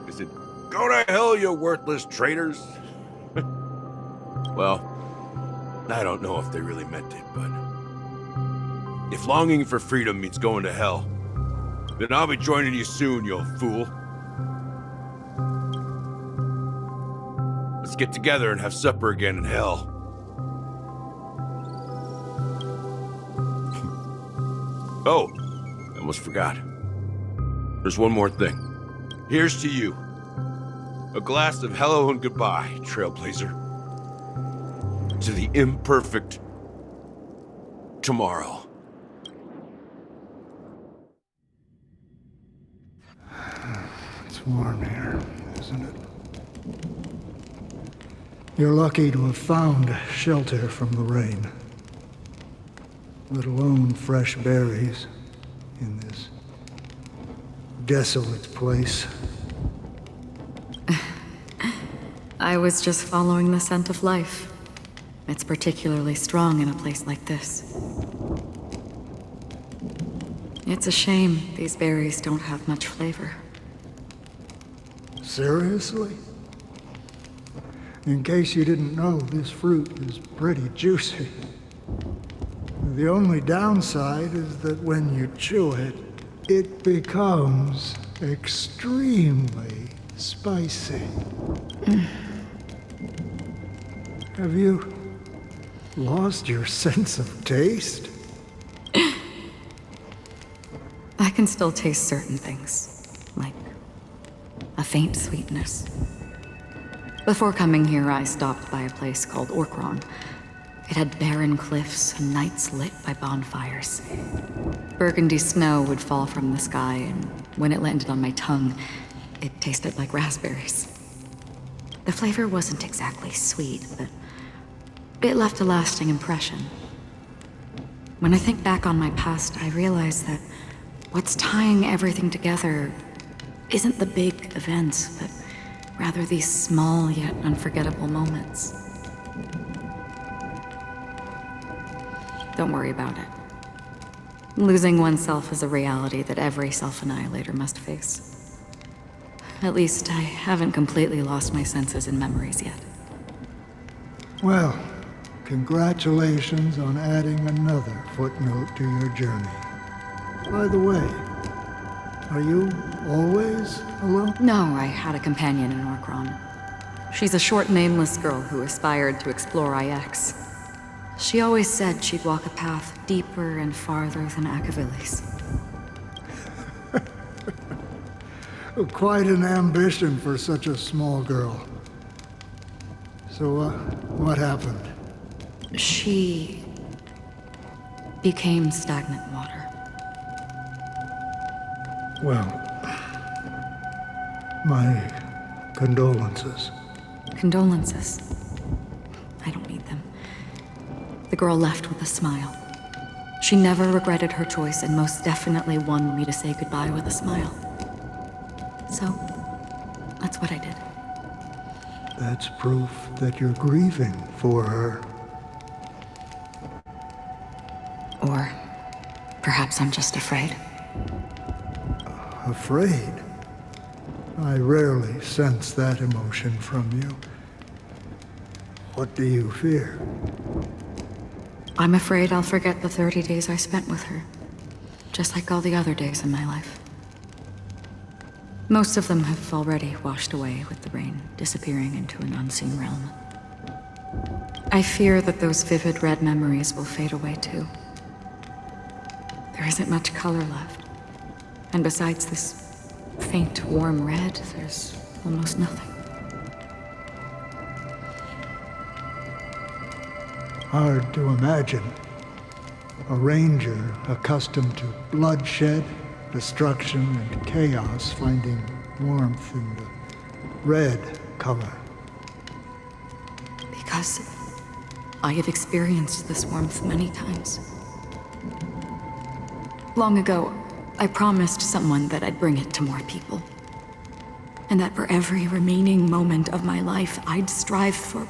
They said, "Go to hell, you worthless traitors." Well, I don't know if they really meant it, but if longing for freedom means going to hell, then I'll be joining you soon, you fool. Let's get together and have supper again in hell. Oh, I almost forgot. There's one more thing. Here's to you. A glass of hello and goodbye, Trailblazer. To the imperfect tomorrow. It's warm here, isn't it? You're lucky to have found shelter from the rain. Let alone fresh berries in this desolate place. I was just following the scent of life. It's particularly strong in a place like this. It's a shame these berries don't have much flavor. Seriously? In case you didn't know, this fruit is pretty juicy. The only downside is that when you chew it, it becomes extremely spicy. Have you lost your sense of taste? I can still taste certain things, like a faint sweetness. Before coming here, I stopped by a place called Orkron. It had barren cliffs and nights lit by bonfires. Burgundy snow would fall from the sky, and when it landed on my tongue, it tasted like raspberries. The flavor wasn't exactly sweet, but it left a lasting impression. When I think back on my past, I realize that what's tying everything together isn't the big events, but rather these small yet unforgettable moments. Don't worry about it. Losing oneself is a reality that every self-annihilator must face. At least I haven't completely lost my senses and memories yet. Well, congratulations on adding another footnote to your journey. By the way, are you always alone? No, I had a companion in Orkron. She's a short, nameless girl who aspired to explore IX. She always said she'd walk a path deeper and farther than Akavilis. Quite an ambition for such a small girl. So, what happened? She became stagnant water. Well, my condolences. Condolences. I don't need them. The girl left with a smile. She never regretted her choice and most definitely wanted me to say goodbye with a smile. So, that's what I did. That's proof that you're grieving for her. Or perhaps I'm just afraid. Afraid? I rarely sense that emotion from you. What do you fear? I'm afraid I'll forget the 30 days I spent with her, just like all the other days in my life. Most of them have already washed away with the rain, disappearing into an unseen realm. I fear that those vivid red memories will fade away too. There isn't much color left, and besides this faint, warm red, there's almost nothing. Hard to imagine. A ranger accustomed to bloodshed, destruction, and chaos finding warmth in the red color. Because I have experienced this warmth many times. Long ago, I promised someone that I'd bring it to more people. And that for every remaining moment of my life, I'd strive for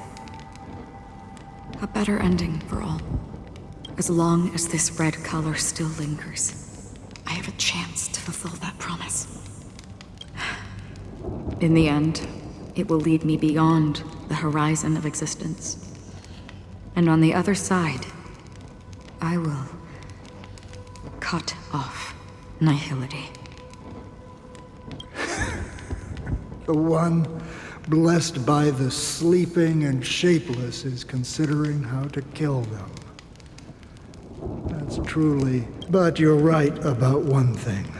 a better ending for all. As long as this red color still lingers, I have a chance to fulfill that promise. In the end, it will lead me beyond the horizon of existence. And on the other side, I will cut off nihility. The one blessed by the sleeping and shapeless is considering how to kill them. That's truly... But you're right about one thing.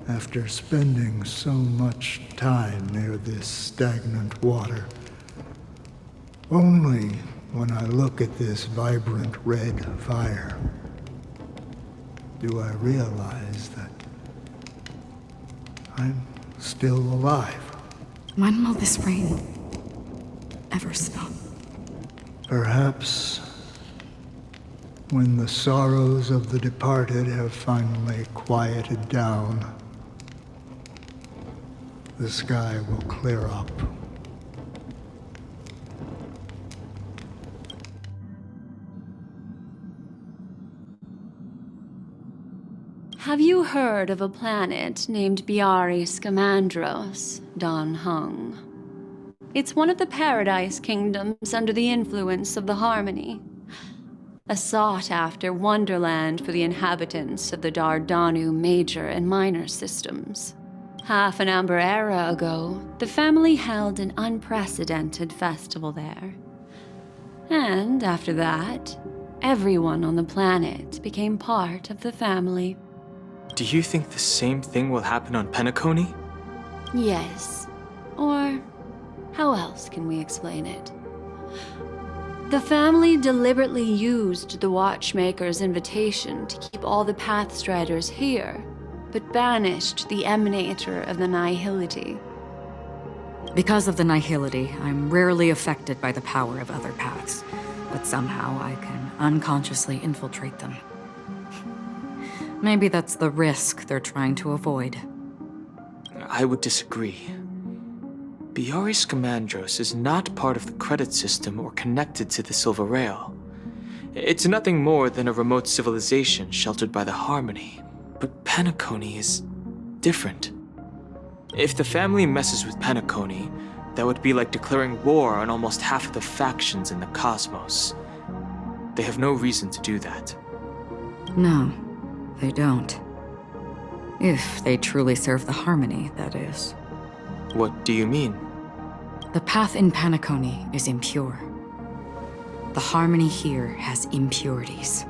After spending so much time near this stagnant water, only when I look at this vibrant red fire do I realize that I'm still alive. When will this rain ever stop? Perhaps when the sorrows of the departed have finally quieted down, the sky will clear up. Have you heard of a planet named Biari Scamandros, Don Hung? It's one of the Paradise Kingdoms under the influence of the Harmony. A sought-after wonderland for the inhabitants of the Dardanu major and minor systems. Half an Amber era ago, the family held an unprecedented festival there. And after that, everyone on the planet became part of the family. Do you think the same thing will happen on Penacony? Yes. Or how else can we explain it? The family deliberately used the Watchmaker's invitation to keep all the Pathstriders here, but banished the Emanator of the Nihility. Because of the Nihility, I'm rarely affected by the power of other paths, but somehow I can unconsciously infiltrate them. Maybe that's the risk they're trying to avoid. I would disagree. Biari Scamandros is not part of the credit system or connected to the Silver Rail. It's nothing more than a remote civilization sheltered by the Harmony. But Penacony is different. If the family messes with Penacony, that would be like declaring war on almost half of the factions in the cosmos. They have no reason to do that. No, they don't. If they truly serve the Harmony, that is. What do you mean? The path in Penacony is impure. The Harmony here has impurities.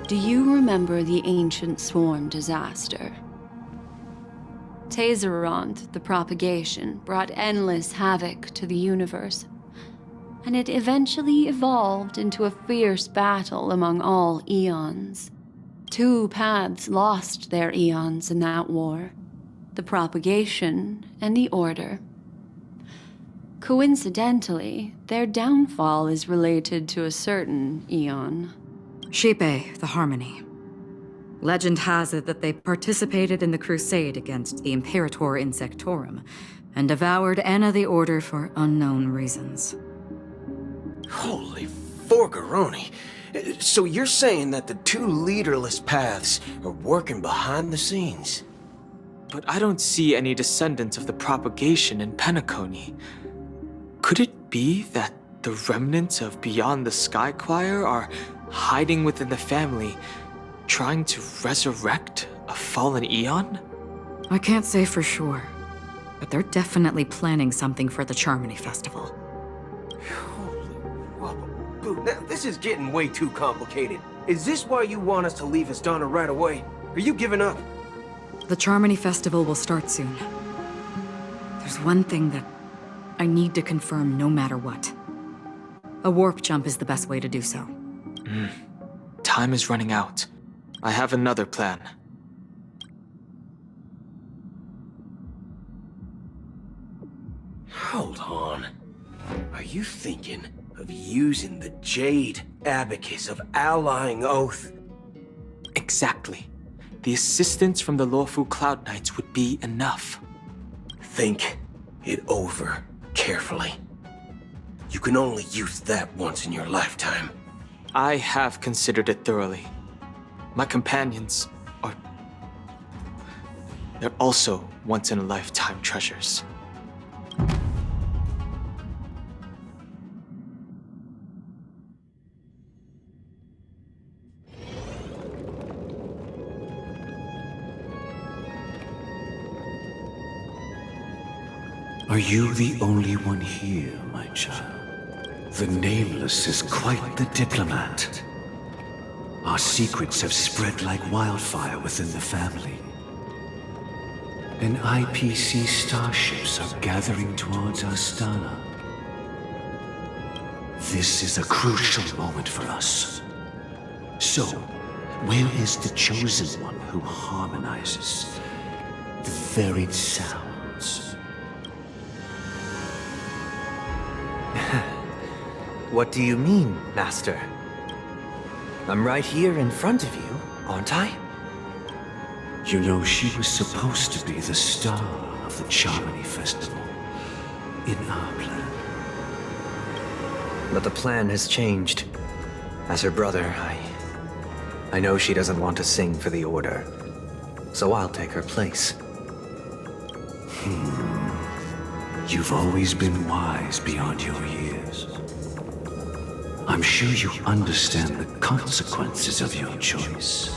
Do you remember the ancient swarm disaster? Tazeront, the propagation, brought endless havoc to the universe, and it eventually evolved into a fierce battle among all eons. 2 paths lost their eons in that war, the propagation and the order. Coincidentally, their downfall is related to a certain eon. Shipe, the Harmony. Legend has it that they participated in the crusade against the Imperator Insectorum, and devoured Anna the Order for unknown reasons. Holy forgaroni. So you're saying that the 2 leaderless paths are working behind the scenes? But I don't see any descendants of the propagation in Penacony. Could it be that the remnants of Beyond the Sky Choir are hiding within the family, trying to resurrect a fallen eon? I can't say for sure, but they're definitely planning something for the Charmony Festival. Boo, now this is getting way too complicated. Is this why you want us to leave Astana right away? Are you giving up? The Charmony Festival will start soon. There's one thing that I need to confirm no matter what. A warp jump is the best way to do so. Time is running out. I have another plan. Hold on. Are you thinking of using the Jade Abacus of Allying Oath? Exactly. The assistance from the lawful Cloud Knights would be enough. Think it over carefully. You can only use that once in your lifetime. I have considered it thoroughly. My companions are... they're also once-in-a-lifetime treasures. Are you the only one here, my child? The Nameless is quite the diplomat. Our secrets have spread like wildfire within the family. And IPC starships are gathering towards Astana. This is a crucial moment for us. So, where is the Chosen One who harmonizes? the varied sounds. What do you mean, Master? I'm right here in front of you, aren't I? You know, she was supposed to be the star of the Charmony Festival in our plan. But the plan has changed. As her brother, I know she doesn't want to sing for the Order, so I'll take her place. You've always been wise beyond your years. I'm sure you understand the consequences of your choice.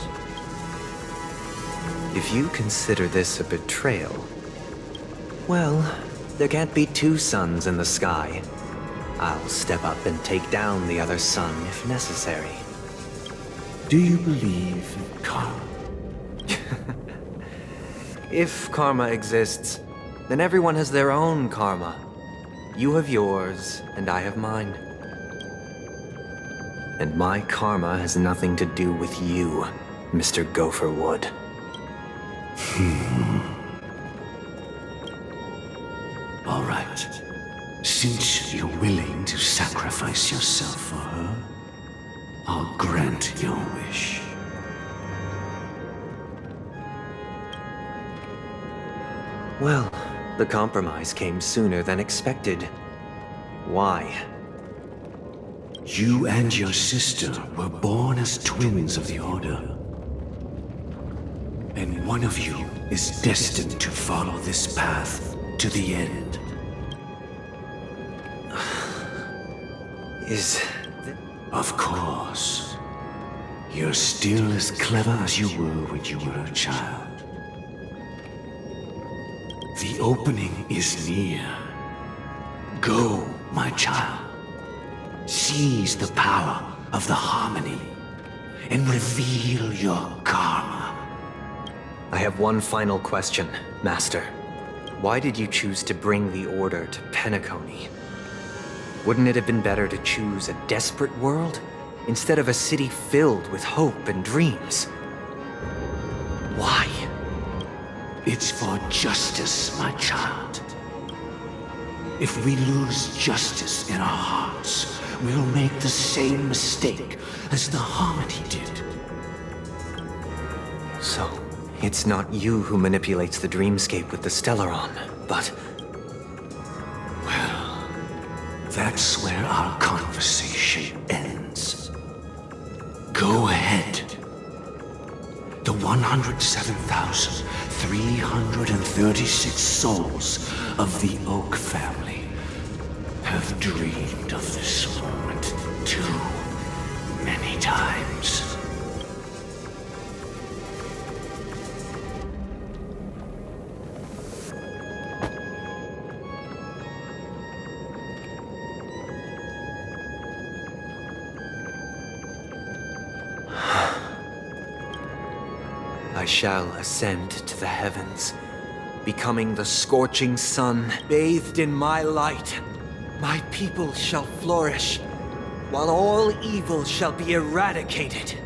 If you consider this a betrayal, well, there can't be two suns in the sky. I'll step up and take down the other sun if necessary. Do you believe in karma? If karma exists, then everyone has their own karma. You have yours, and I have mine. And my karma has nothing to do with you, Mr. Gopherwood. All right. Since you're willing to sacrifice yourself for her, I'll grant your wish. Well, the compromise came sooner than expected. Why? You and your sister were born as twins of the Order. And one of you is destined to follow this path to the end. Of course. You're still as clever as you were when you were a child. The opening is near. Go, my child. Seize the power of the harmony and reveal your karma. I have one final question, Master. Why did you choose to bring the Order to Penacony? Wouldn't it have been better to choose a desperate world instead of a city filled with hope and dreams? Why? It's for justice, my child. If we lose justice in our hearts, we'll make the same mistake as the Harmony did. So, it's not you who manipulates the dreamscape with the Stellaron, but... Well, that's where our conversation ends. Go ahead. The 107,336 souls of the Oak family have dreamed of this moment too many times. I shall ascend to the heavens, becoming the scorching sun, bathed in my light. My people shall flourish, while all evil shall be eradicated.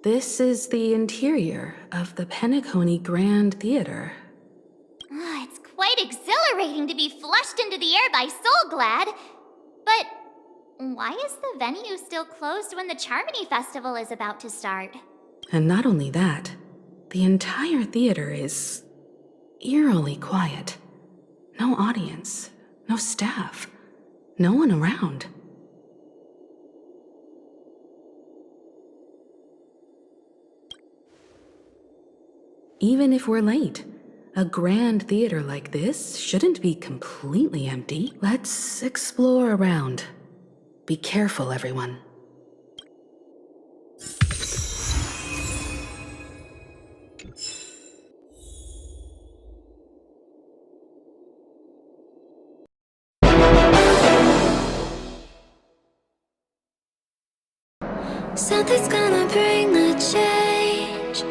This is the interior of the Penacony Grand Theater. It's quite exhilarating to be flushed into the air by Soulglad. But why is the venue still closed when the Charmony Festival is about to start? And not only that, the entire theater is eerily quiet. No audience, no staff, no one around. Even if we're late, a grand theater like this shouldn't be completely empty. Let's explore around. Be careful, everyone. Something's gonna bring the change.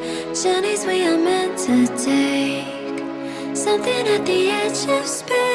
Journeys we are meant to take. Something at the edge of space.